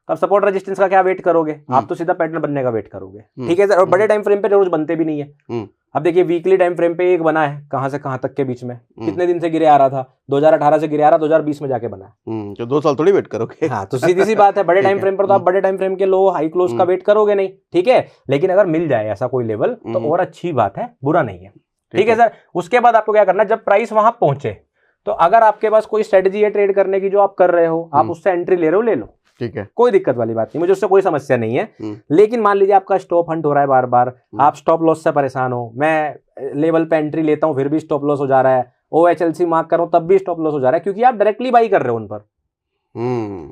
Speaker 2: अब सपोर्ट रेजिस्टेंस का क्या वेट करोगे, आप तो सीधा पैटर्न बनने का वेट करोगे। ठीक है सर, और बड़े टाइम फ्रेम पे रोज बनते भी नहीं है। अब देखिए वीकली टाइम फ्रेम पे एक बना है, कहां से कहां तक के बीच में, कितने दिन से गिरे आ रहा था, 2018 से गिरे आ रहा, 2020 में जाके बना है।
Speaker 1: तो 2 साल थोड़ी वेट करोगे।
Speaker 2: हाँ, तो सीधी सी बात है, बड़े टाइम फ्रेम पर तो आप बड़े टाइम फ्रेम के लो हाई क्लोज का वेट करोगे नहीं। ठीक है, लेकिन अगर मिल जाए ऐसा कोई लेवल तो और अच्छी बात है, बुरा नहीं है। ठीक है सर, उसके बाद आपको क्या करना है, जब प्राइस वहां पहुंचे तो अगर आपके पास कोई स्ट्रेटजी है ट्रेड करने की जो आप कर रहे हो, आप उससे एंट्री ले रहे हो, ले लो। ठीक है, कोई दिक्कत वाली बात नहीं, मुझे उससे कोई समस्या नहीं है। लेकिन मान लीजिए आपका स्टॉप हंट हो रहा है बार बार, आप स्टॉप लॉस से परेशान हो, मैं लेवल पे एंट्री लेता हूं फिर भी स्टॉप लॉस हो जा रहा है, OHLC मार्क कर रहा हूं तब भी स्टॉप लॉस हो जा रहा है, क्योंकि आप डायरेक्टली बाई कर रहे हो उन पर।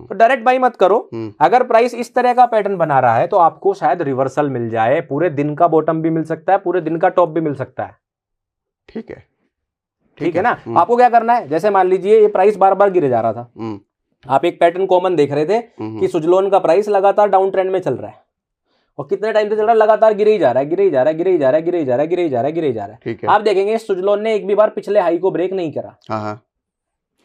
Speaker 2: तो डायरेक्ट बाई मत करो। अगर प्राइस इस तरह का पैटर्न बना रहा है तो आपको शायद रिवर्सल मिल जाए, पूरे दिन का बॉटम भी मिल सकता है, पूरे दिन का टॉप भी मिल सकता है।
Speaker 1: ठीक है,
Speaker 2: ठीक है ना। आपको क्या करना है, जैसे मान लीजिए ये प्राइस बार बार गिरे जा रहा था, आप एक पैटर्न कॉमन देख रहे थे कि सुजलॉन का प्राइस लगातार डाउन ट्रेंड में चल रहा है, और कितने टाइम से चल रहा है, लगातार गिरे ही जा रहा है, गिरे ही जा रहा है, गिरे ही जा रहा है, गिरे ही जा रहा है, गिरे ही जा रहा है, गिरे ही जा रहा है। आप देखेंगे सुजलॉन ने एक भी बार पिछले हाई को ब्रेक नहीं करा।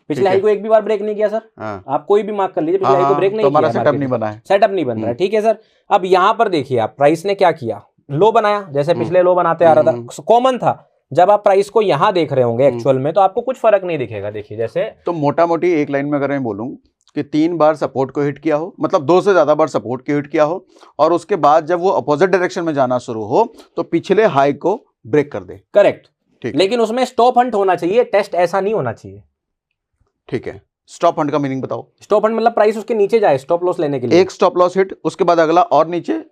Speaker 2: पिछले हाई को एक भी बार ब्रेक नहीं किया सर। आप कोई भी मार्क कर लीजिए, पिछले हाई को ब्रेक नहीं किया,
Speaker 1: सेटअप नहीं बना है,
Speaker 2: सेटअप नहीं बन रहा है। ठीक है सर, अब यहां पर देखिए आप प्राइस ने क्या किया, लो बनाया, जैसे पिछले लो बनाते आ रहा था, कॉमन था। जब आप प्राइस को यहां देख रहे होंगे एक्चुअल में, तो आपको कुछ फर्क नहीं दिखेगा। देखिए जैसे,
Speaker 1: तो मोटा मोटी एक लाइन में अगर मैं बोलूं कि 3 बार सपोर्ट को हिट किया हो, मतलब 2 से ज्यादा बार सपोर्ट को हिट किया हो, और उसके बाद जब वो अपोजिट डायरेक्शन में जाना शुरू हो तो पिछले हाई को ब्रेक कर दे।
Speaker 2: करेक्ट, ठीक। लेकिन उसमें स्टॉप हंट होना चाहिए, टेस्ट ऐसा नहीं होना चाहिए।
Speaker 1: ठीक है, स्टॉप हंट का मीनिंग बताओ।
Speaker 2: स्टॉप हंट मतलब प्राइस उसके नीचे जाए स्टॉप लॉस लेने के लिए,
Speaker 1: एक स्टॉप लॉस हिट, उसके बाद अगला और नीचे,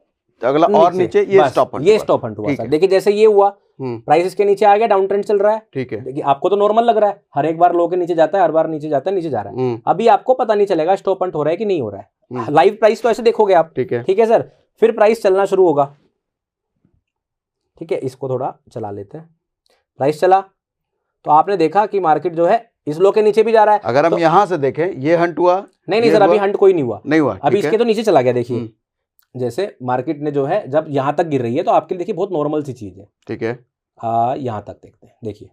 Speaker 1: अगला और नीचे, ये स्टॉप हंट,
Speaker 2: ये स्टॉप हंट हुआ सर। देखिए जैसे ये हुआ, प्राइस इसके नीचे आ गया, डाउन ट्रेंड चल रहा है। ठीक है, देखिए आपको तो नॉर्मल लग रहा है, हर एक बार लो के नीचे जाता है, हर बार नीचे जाता है, नीचे जा रहा है। अभी आपको पता नहीं चलेगा स्टॉप हंट हो रहा है कि नहीं हो रहा है, लाइव प्राइस तो ऐसे देखोगे आप। ठीक है सर, फिर प्राइस चलना शुरू होगा। ठीक है, इसको थोड़ा चला लेते हैं, प्राइस चला तो आपने देखा कि मार्केट जो है इस लो के नीचे भी जा रहा है।
Speaker 1: अगर हम यहां से देखें, ये हंट हुआ
Speaker 2: नहीं सर, अभी हंट कोई नहीं हुआ, अभी इसके तो नीचे चला गया। देखिए जैसे मार्केट ने जो है जब यहां तक गिर रही है, तो आपके लिए देखिए बहुत नॉर्मल सी चीज है। ठीक है, यहां तक देखते हैं, देखिए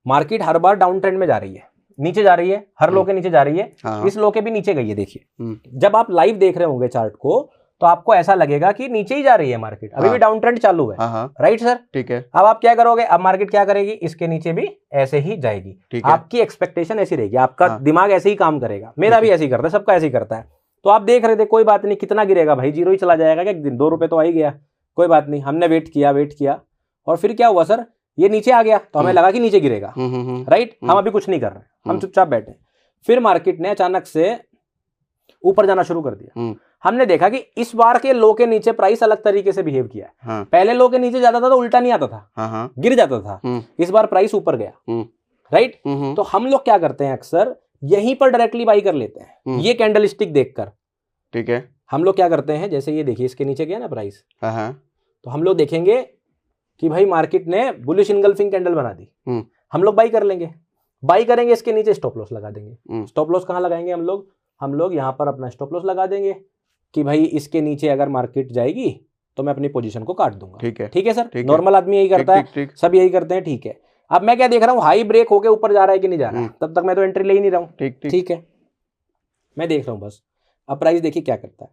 Speaker 2: मार्केट हर बार डाउन ट्रेंड में जा रही है, नीचे जा रही है, हर लो के नीचे जा रही है, इस लो के भी नीचे गई है। देखिए जब आप लाइव देख रहे होंगे चार्ट को, तो आपको ऐसा लगेगा कि नीचे ही जा रही है मार्केट, अभी भी डाउन ट्रेंड चालू है। राइट सर, ठीक है। अब आप क्या करोगे, अब मार्केट क्या करेगी, इसके नीचे भी ऐसे ही जाएगी। आपकी एक्सपेक्टेशन ऐसी रहेगी, आपका दिमाग ऐसे ही काम करेगा, मेरा भी ऐसे ही करता है, सबका ऐसे ही करता है। तो आप देख रहे थे कोई बात नहीं, कितना गिरेगा भाई, 0 ही चला जाएगा क्या, 2 रुपए तो आ ही गया, कोई बात नहीं। हमने वेट किया, और फिर क्या हुआ सर, ये नीचे आ गया, तो हमें लगा कि नीचे गिरेगा। राइट, हम अभी कुछ नहीं कर रहे, हम चुपचाप बैठे। फिर मार्केट ने अचानक से ऊपर जाना शुरू कर दिया। हमने देखा कि इस बार के लो के नीचे प्राइस अलग तरीके से बिहेव किया है।
Speaker 1: हाँ।
Speaker 2: पहले लो के नीचे जाता था तो उल्टा नहीं आता था,
Speaker 1: हाँ।
Speaker 2: गिर जाता था। इस बार प्राइस ऊपर गया, राइट। तो हम लोग क्या करते हैं, अक्सर यहीं पर डायरेक्टली बाई कर लेते हैं, ये कैंडलस्टिक देखकर। ठीक है, हम लोग क्या करते हैं, जैसे ये देखिए इसके नीचे गया ना प्राइस, तो हम लोग देखेंगे कि भाई मार्केट ने बुलिश इनगल्फिंग कैंडल बना दी, हम लोग बाई कर लेंगे। बाई करेंगे, इसके नीचे स्टॉप लॉस लगा देंगे। स्टॉप लॉस कहाँ लगाएंगे हम लोग यहाँ पर अपना स्टॉप लॉस लगा देंगे कि भाई इसके नीचे अगर मार्केट जाएगी तो मैं अपनी पोजीशन को काट दूंगा। ठीक है सर, नॉर्मल आदमी यही करता है, सब यही करते हैं। ठीक है, अब मैं क्या देख रहा हूँ, हाई ब्रेक होके ऊपर जा रहा है कि नहीं जा रहा है, तब तक मैं तो एंट्री ले ही नहीं रहा हूँ। ठीक है, मैं देख रहा हूँ बस। अब प्राइस देखिए क्या करता है।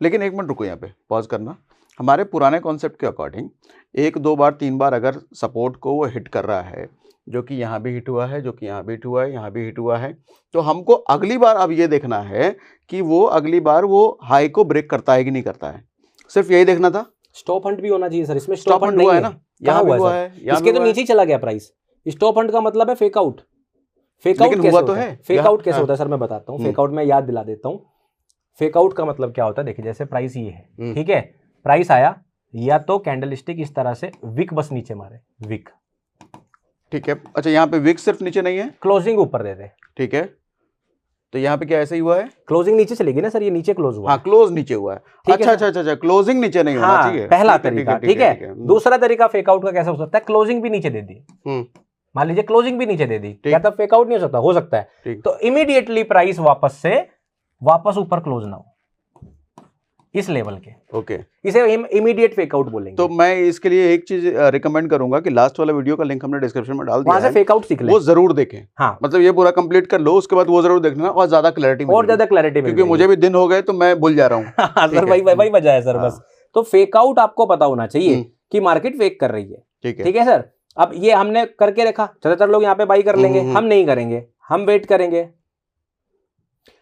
Speaker 1: लेकिन एक मिनट रुको, यहाँ पे पॉज करना। हमारे पुराने कॉन्सेप्ट के अकॉर्डिंग 1 2 बार 3 बार अगर सपोर्ट को वो हिट कर रहा है, जो कि यहाँ भी हिट हुआ है, जो कि यहाँ भी हिट हुआ है, यहाँ भी हिट हुआ है, तो हमको अगली बार अब ये देखना है कि वो अगली बार वो हाई को ब्रेक करता है कि नहीं करता है। सिर्फ यही देखना था।
Speaker 2: स्टॉप हंट भी होना चाहिए सर, इसमें स्टॉप हंट नहीं है ना,
Speaker 1: यहाँ हुआ है,
Speaker 2: इसके तो नीचे चला गया प्राइस। स्टॉप हंट का मतलब है फेक आउट। फेक आउट कैसे होता है? फेक आउट कैसे होता है सर, मैं बताता हूँ। फेक आउट में याद दिला देता हूँ। फेक आउट का मतलब क्या होता है, देखिए जैसे प्राइस ये है, ठीक है, प्राइस आया, या तो कैंडलस्टिक इस तरह से विक बस नीचे मारे, विक।
Speaker 1: ठीक है, अच्छा यहाँ पे विक सिर्फ नीचे नहीं है,
Speaker 2: क्लोजिंग ऊपर दे दे।
Speaker 1: ठीक है, तो यहाँ पे क्या ऐसे ही हुआ है,
Speaker 2: क्लोजिंग नीचे चलेगी ना सर, ये नीचे क्लोज हुआ।
Speaker 1: हाँ, क्लोज नीचे हुआ है। अच्छा, क्लोजिंग नीचे नहीं होना चाहिए।
Speaker 2: पहला तरीका, ठीक है। दूसरा तरीका फेक आउट का कैसे हो सकता है, क्लोजिंग भी नीचे दे दी, मान लीजिए क्लोजिंग भी नीचे दे दी, क्या तब फेक आउट नहीं हो सकता है। तो इमीडिएटली प्राइस वापस ऊपर क्लोज ना हो इस लेवल के।
Speaker 1: ओके,
Speaker 2: इसे इमीडिएट फेक आउट बोलेंगे।
Speaker 1: तो मैं इसके लिए एक चीज रिकमेंड करूंगा कि लास्ट वाला वीडियो का लिंक हमने डिस्क्रिप्शन में डाल दिया है,
Speaker 2: वहां से फेक आउट सीख लें,
Speaker 1: वो जरूर देखें।
Speaker 2: हाँ,
Speaker 1: मतलब ये पूरा कंप्लीट कर लो, उसके बाद वो जरूर देखना और ज्यादा क्लैरिटी क्योंकि मुझे भी दिन हो गए तो मैं भूल जा रहा हूँ।
Speaker 2: सर वही वजह है सर, बस। तो फेक आउट आपको पता होना चाहिए कि मार्केट फेक कर रही है। ठीक है सर, अब ये हमने करके रखा, ज्यादातर लोग यहाँ पे बाई कर लेंगे, हम नहीं करेंगे, हम वेट करेंगे।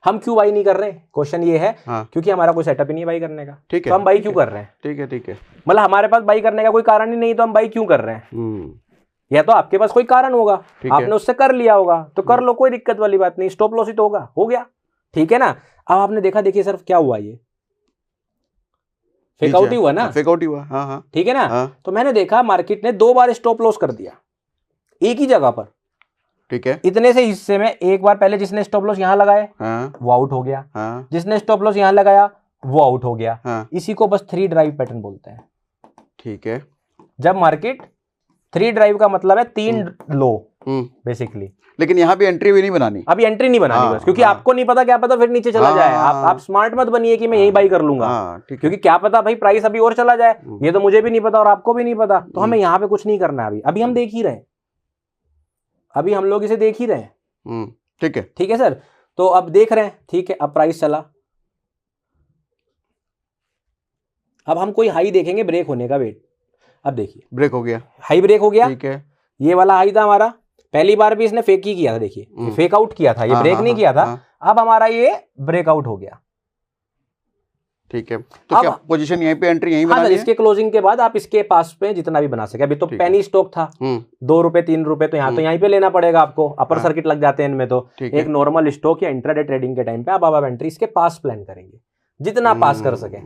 Speaker 2: हम क्यों बाई नहीं कर रहे, क्वेश्चन ये है, क्योंकि हमारा कोई सेटअप ही नहीं बाई करने का। ठीक है, तो हम बाई क्यों कर रहे हैं। ठीक है, मतलब हमारे पास बाई करने का कोई कारण ही नहीं, तो हम बाई क्यों कर रहे हैं। या तो आपके पास कोई कारण होगा, आपने उससे कर लिया होगा, तो कर लो, कोई दिक्कत वाली बात नहीं, स्टॉप लॉस ही तो होगा, हो गया। ठीक है ना। अब आपने देखा, देखिए सर क्या हुआ, ये फेक आउट ही हुआ ना,
Speaker 1: फेक आउट ही हुआ। हाँ,
Speaker 2: ठीक है ना। तो मैंने देखा मार्केट ने 2 बार स्टॉप लॉस कर दिया एक ही जगह पर। ठीक है, इतने से हिस्से में एक बार पहले जिसने स्टॉप लॉस यहां लगाए, वो आउट हो गया, जिसने स्टॉप लॉस यहां लगाया वो आउट हो गया। इसी को बस 3 ड्राइव पैटर्न बोलते हैं। ठीक है, जब मार्केट 3 ड्राइव का मतलब है 3 लो बेसिकली। लेकिन यहाँ भी एंट्री भी नहीं बनानी, अभी एंट्री नहीं बनानी बस, क्योंकि आपको नहीं पता, क्या पता फिर नीचे चला जाए। आप स्मार्ट मत बनिए कि मैं यही बाई कर लूंगा, क्योंकि क्या पता भाई प्राइस अभी और चला जाए, ये तो मुझे भी नहीं पता और आपको भी नहीं पता। तो हमें यहाँ पे कुछ नहीं करना है, अभी हम देख ही रहे हैं, अभी हम लोग इसे देख ही रहे हैं। ठीक है सर, तो अब देख रहे हैं। ठीक है, अब प्राइस चला, अब हम कोई हाई देखेंगे ब्रेक होने का, वेट। अब देखिए ब्रेक हो गया, हाई ब्रेक हो गया। ठीक है, ये वाला हाई था हमारा, पहली बार भी इसने फेक ही किया था, देखिए फेक आउट किया था, ये ब्रेक नहीं किया था। अब हमारा ये ब्रेकआउट हो गया। ठीक है, तो क्या पोजीशन यहीं पे एंट्री यहीं बनानी है? इसके क्लोजिंग के बाद आप इसके पास पे जितना भी बना सके। अभी तो पेनी स्टॉक था, 2 रुपए 3 रुपए, तो यहाँ तो यहीं पे लेना पड़ेगा आपको, अपर सर्किट लग जाते हैं इनमें। तो एक नॉर्मल स्टॉक या इंट्राडे ट्रेडिंग के टाइम पे आप एंट्री इसके पास प्लान करेंगे, जितना पास कर सके।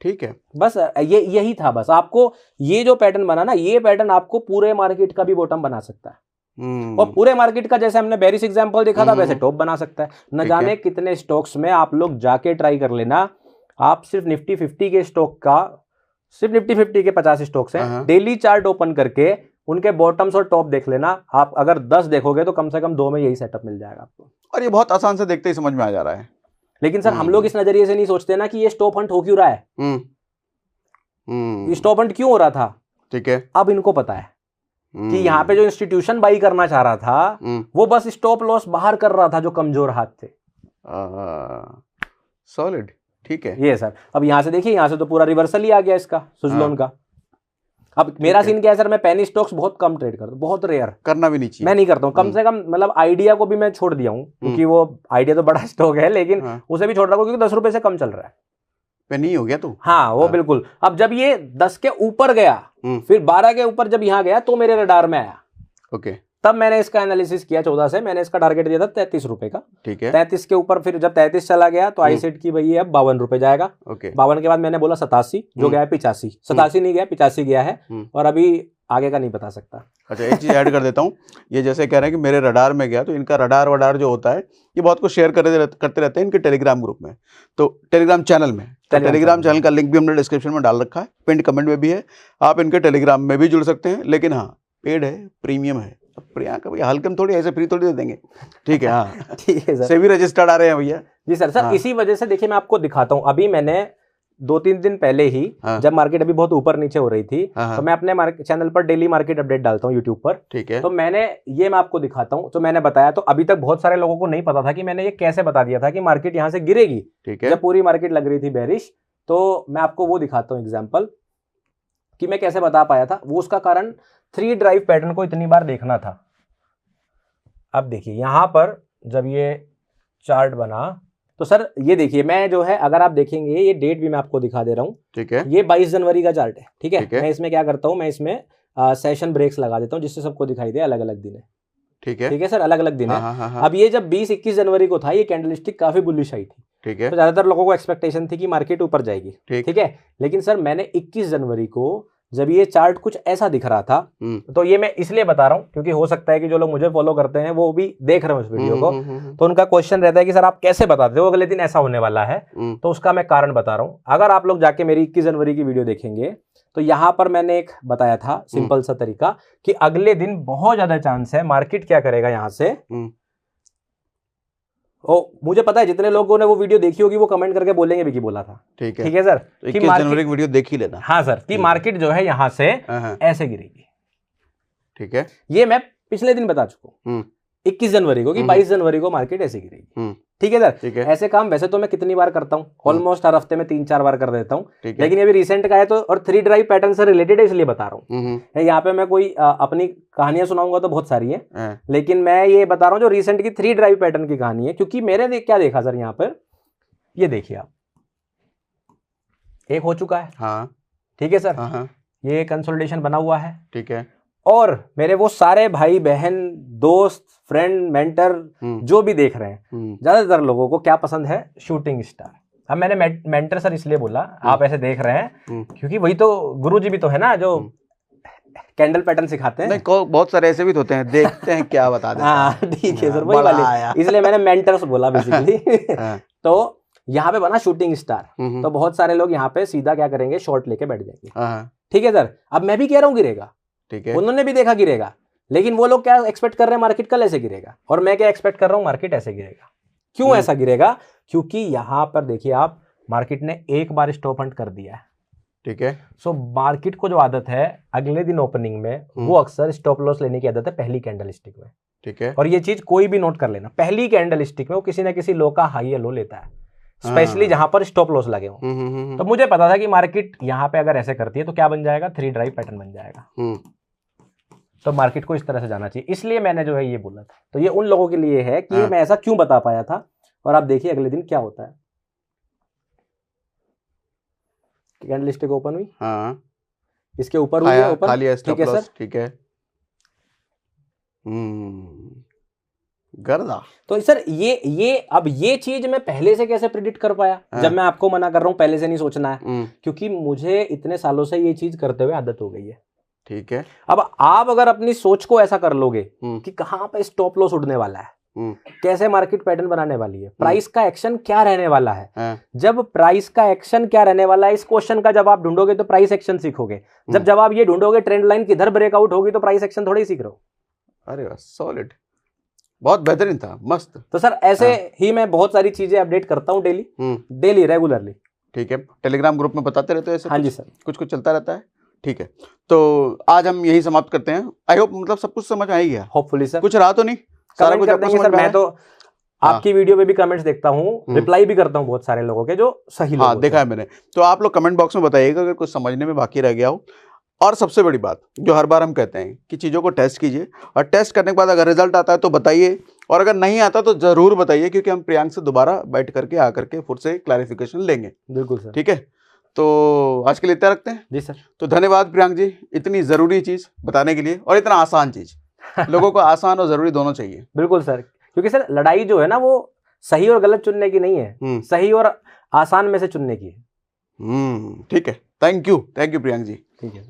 Speaker 2: ठीक है, बस ये यही था। बस आपको ये जो पैटर्न बना ना, ये पैटर्न आपको पूरे मार्केट का भी बॉटम बना सकता है, और पूरे मार्केट का जैसे हमने बेरिश एग्जांपल देखा था वैसे टॉप बना सकता है। न जाने कितने स्टॉक्स में आप लोग जाके ट्राई कर लेना। आप सिर्फ निफ्टी 50 के स्टॉक का, सिर्फ निफ्टी 50 के 50 स्टॉक्स हैं, डेली चार्ट ओपन करके उनके बॉटम्स और टॉप देख लेना। आप अगर 10 देखोगे तो कम से कम 2 में यही सेटअप मिल जाएगा आपको। और ये बहुत आसान से देखते ही समझ में आ जा रहा है। लेकिन सर हम लोग इस नजरिए से नहीं सोचते ना कि ये स्टॉप हंट हो क्यों रहा है, स्टॉप हंट क्यों हो रहा था। ठीक है, अब इनको पता है कि यहाँ पे जो इंस्टीट्यूशन बाई करना चाह रहा था वो बस स्टॉप लॉस बाहर कर रहा था जो कमजोर हाथ थे। सॉलिड, ठीक है ये सर। अब यहाँ से देखिए, यहाँ से तो पूरा रिवर्सल ही आ गया इसका, सुजलोन का। अब मेरा सीन क्या है सर, मैं पेनी स्टॉक्स बहुत कम ट्रेड करता हूँ, बहुत रेयर, करना भी नहीं चाहिए, मैं नहीं करता हूँ। कम से कम मतलब आइडिया को भी मैं छोड़ दिया हूँ, क्योंकि वो आइडिया तो बड़ा स्टॉक है, लेकिन उसे भी छोड़ रहा हूँ क्योंकि 10 रुपए से कम चल रहा है। पेनी हो गया तू, हाँ वो बिल्कुल। अब जब ये 10 के ऊपर गया, फिर 12 के ऊपर जब यहाँ गया तो मेरे रडार में आया। ओके, तब मैंने इसका एनालिसिस किया 14 से, मैंने इसका टारगेट दिया था 33 रुपए का।
Speaker 1: ठीक है।
Speaker 2: 33 के ऊपर फिर जब 33 चला गया तो आई सेड की भाई अब 52 रुपए जाएगा। 52 के बाद मैंने बोला 87, जो गया है 85, 87 नहीं गया 85 गया है, और अभी आगे का नहीं बता सकता।
Speaker 1: अच्छा, एक चीज ऐड कर देता हूँ, ये जैसे कह रहे हैं कि मेरे रडार में गया, तो इनका रडार वडार जो होता है ये बहुत कुछ शेयर करते रहते हैं इनके टेलीग्राम ग्रुप में, तो टेलीग्राम चैनल में, टेलीग्राम चैनल का लिंक भी हमने डिस्क्रिप्शन में डाल रखा है, पिन कमेंट में भी है, आप इनके टेलीग्राम में भी जुड़ सकते हैं। लेकिन हाँ, पेड है, प्रीमियम है। प्रियंका भैया हल्के में थोड़ी ऐसे फ्री थोड़ी दे देंगे। ठीक है, हाँ
Speaker 2: ठीक है सर,
Speaker 1: सेबी रजिस्टर्ड आ रहे हैं भैया।
Speaker 2: जी सर। सर इसी वजह से देखिए मैं आपको दिखाता हूँ, अभी मैंने 2-3 दिन पहले ही जब मार्केट अभी बहुत ऊपर नीचे हो रही थी, तो मैं अपने चैनल पर डेली मार्केट अपडेट डालता हूँ यूट्यूब पर।
Speaker 1: ठीक है।
Speaker 2: तो मैं आपको दिखाता हूँ, तो मैंने बताया, तो अभी तक बहुत सारे लोगों को नहीं पता था कि मैंने ये कैसे बता दिया था कि मार्केट यहाँ से गिरेगी।
Speaker 1: ठीक है।
Speaker 2: जब पूरी मार्केट लग रही थी बेरिश, तो मैं आपको वो दिखाता हूँ एग्जाम्पल कि मैं कैसे बता पाया था। वो उसका कारण 3 ड्राइव पैटर्न को इतनी बार देखना था। अब देखिए यहाँ पर जब ये चार्ट बना, तो सर ये देखिए, मैं जो है अगर आप देखेंगे, ये डेट भी मैं आपको दिखा दे रहा हूँ।
Speaker 1: ठीक है।
Speaker 2: ये 22 जनवरी का चार्ट है। ठीक है। मैं इसमें क्या करता हूँ, मैं इसमें सेशन ब्रेक्स लगा देता हूँ जिससे सबको दिखाई दे अलग अलग दिन है।
Speaker 1: ठीक है।
Speaker 2: ठीक है सर, अलग अलग दिन है।
Speaker 1: हाँ।
Speaker 2: अब ये जब 20-21 जनवरी को था, ये कैंडलस्टिक काफी बुलिश आई थी।
Speaker 1: ठीक है।
Speaker 2: तो ज्यादातर लोगों को एक्सपेक्टेशन थी कि मार्केट ऊपर जाएगी। ठीक है। लेकिन सर मैंने 21 जनवरी को जब ये चार्ट कुछ ऐसा दिख रहा था, तो ये मैं इसलिए बता रहा हूँ क्योंकि हो सकता है कि जो लोग मुझे फॉलो करते हैं वो भी देख रहे हैं उस वीडियो को, तो उनका क्वेश्चन रहता है कि सर आप कैसे बताते हो अगले दिन ऐसा होने वाला है। तो उसका मैं कारण बता रहा हूँ। अगर आप लोग जाके मेरी 21 जनवरी की वीडियो देखेंगे, तो यहाँ पर मैंने एक बताया था सिंपल सा तरीका कि अगले दिन बहुत ज्यादा चांस है मार्केट क्या करेगा यहाँ से। मुझे पता है जितने लोगों ने वो वीडियो देखी होगी वो कमेंट करके बोलेंगे भी कि बोला था। ठीक है सर,
Speaker 1: तो 21 जनवरी की वीडियो देख ही लेना।
Speaker 2: हाँ सर, कि मार्केट जो है यहाँ से ऐसे गिरेगी।
Speaker 1: ठीक है।
Speaker 2: ये मैं पिछले दिन बता चुका हूँ 21 जनवरी को कि 22 जनवरी को मार्केट ऐसे गिरेगी। ठीक है सर। ठीक है। ऐसे काम वैसे तो मैं कितनी बार करता हूँ, ऑलमोस्ट हर हफ्ते में 3-4 बार कर देता हूँ, लेकिन ये भी रिसेंट का है तो, और 3 ड्राइव पैटर्न से रिलेटेड है इसलिए बता रहा हूँ। यहाँ पे मैं कोई अपनी कहानियां सुनाऊंगा तो बहुत सारी है, लेकिन मैं ये बता रहा हूँ जो रिसेंट की 3 ड्राइव पैटर्न की कहानी है। क्योंकि मैंने क्या देखा सर, यहाँ पर ये देखिए आप, एक हो चुका है। हाँ ठीक है सर। ये कंसोलिडेशन बना हुआ है। ठीक है। और मेरे वो सारे भाई बहन दोस्त फ्रेंड मेंटर जो भी देख रहे हैं, ज्यादातर लोगों को क्या पसंद है, शूटिंग स्टार। अब मैंने मेंटर सर इसलिए बोला, आप ऐसे देख रहे हैं क्योंकि वही तो गुरुजी भी तो है ना जो कैंडल पैटर्न सिखाते हैं।
Speaker 1: नहीं, बहुत सारे ऐसे भी तो होते हैं, देखते हैं क्या बता देते हैं।
Speaker 2: हाँ ठीक है सर, वही वाले, इसलिए मैंने मेंटर्स बोला बेसिकली। तो यहाँ पे बना शूटिंग स्टार, तो बहुत सारे लोग यहाँ पे सीधा क्या करेंगे, शॉर्ट लेके बैठ जाएंगे। ठीक है सर। अब मैं भी कह रहा हूँ गिरेगा, ठीक है, उन्होंने भी देखा गिरेगा, लेकिन वो लोग क्या एक्सपेक्ट कर रहे हैं, मार्केट कल ऐसे गिरेगा, और मैं क्या एक्सपेक्ट कर रहा हूं, मार्केट ऐसे गिरेगा। क्यों ऐसा गिरेगा? क्योंकि यहां पर देखिए आप, मार्केट ने एक बार स्टॉप हंट कर दिया है। ठीक है। सो मार्केट को जो आदत है अगले दिन ओपनिंग में, वो अक्सर स्टॉप लॉस लेने की आदत है पहली कैंडल स्टिक में। ठीक है। और ये चीज कोई भी नोट कर लेना, पहली कैंडल स्टिक में वो किसी ना किसी लो का हाई या लो लेता है, स्पेशली जहां पर स्टॉप लॉस लगे हो। तो मुझे पता था कि मार्केट यहां पे अगर ऐसे करती है तो क्या बन जाएगा, 3 ड्राइव पैटर्न बन जाएगा। तो मार्केट को इस तरह से जाना चाहिए, इसलिए मैंने जो है ये बोला था। तो ये उन लोगों के लिए है कि मैं ऐसा क्यों बता पाया था। और आप देखिए अगले दिन क्या होता है, कैंडल स्टिक ओपन हुई, हाँ इसके ऊपर हुई है ओपन, ठीक है सर, ठीक है।
Speaker 1: गर्दा।
Speaker 2: तो सर ये अब ये चीज मैं पहले से कैसे प्रेडिक्ट कर पाया, जब मैं आपको मना कर रहा हूं पहले से नहीं सोचना है, क्योंकि मुझे इतने सालों से ये चीज करते हुए आदत हो गई है। ठीक है। अब आप अगर अपनी सोच को ऐसा कर लोगे कि कहां पे स्टॉप लॉस उड़ने वाला है, कैसे मार्केट पैटर्न बनाने वाली है, प्राइस का एक्शन क्या रहने वाला है, जब प्राइस का एक्शन क्या रहने वाला है, इस क्वेश्चन का जवाब ढूंढोगे तो प्राइस एक्शन सीखोगे। जब जवाब ये ढूंढोगे ट्रेंड लाइन किधर ब्रेकआउट होगी तो प्राइस एक्शन थोड़ी सीख रहे हो।
Speaker 1: अरे वाह, सॉलिड, बहुत बेहतरीन था, मस्त।
Speaker 2: तो सर ऐसे ही मैं बहुत सारी चीजें अपडेट करता हूँ डेली रेगुलरली।
Speaker 1: ठीक है। टेलीग्राम ग्रुप में बताते रहते हो ऐसे?
Speaker 2: हाँ जी सर,
Speaker 1: कुछ चलता रहता है। ठीक है, तो आज हम यही समाप्त करते हैं। आई होप मतलब सब कुछ समझ आ ही गया,
Speaker 2: होपफुली सर।
Speaker 1: कुछ रहा तो नहीं?
Speaker 2: सारा कुछ कर देंगे सर। मैं तो आपकी वीडियो में भी कमेंट्स देखता हूँ, रिप्लाई भी करता हूँ बहुत सारे लोगों के जो सही लोग।
Speaker 1: हाँ देखा है मैंने। तो आप लोग कमेंट बॉक्स में बताइएगा अगर कुछ समझने में बाकी रह गया हो। और सबसे बड़ी बात जो हर बार हम कहते हैं कि चीज़ों को टेस्ट कीजिए, और टेस्ट करने के बाद अगर रिजल्ट आता है तो बताइए, और अगर नहीं आता तो जरूर बताइए, क्योंकि हम प्रियांक से दोबारा बैठ करके आकर के फिर से क्लैरिफिकेशन लेंगे।
Speaker 2: बिल्कुल सर।
Speaker 1: ठीक है, तो आज के लिए इतना रखते हैं।
Speaker 2: जी सर।
Speaker 1: तो धन्यवाद प्रियांक जी, इतनी ज़रूरी चीज़ बताने के लिए और इतना आसान चीज़। लोगों को आसान और जरूरी दोनों चाहिए।
Speaker 2: बिल्कुल सर, क्योंकि सर लड़ाई जो है ना वो सही और गलत चुनने की नहीं है, सही और आसान में से चुनने की है।
Speaker 1: ठीक है, थैंक यू प्रियांक जी।
Speaker 2: ठीक है।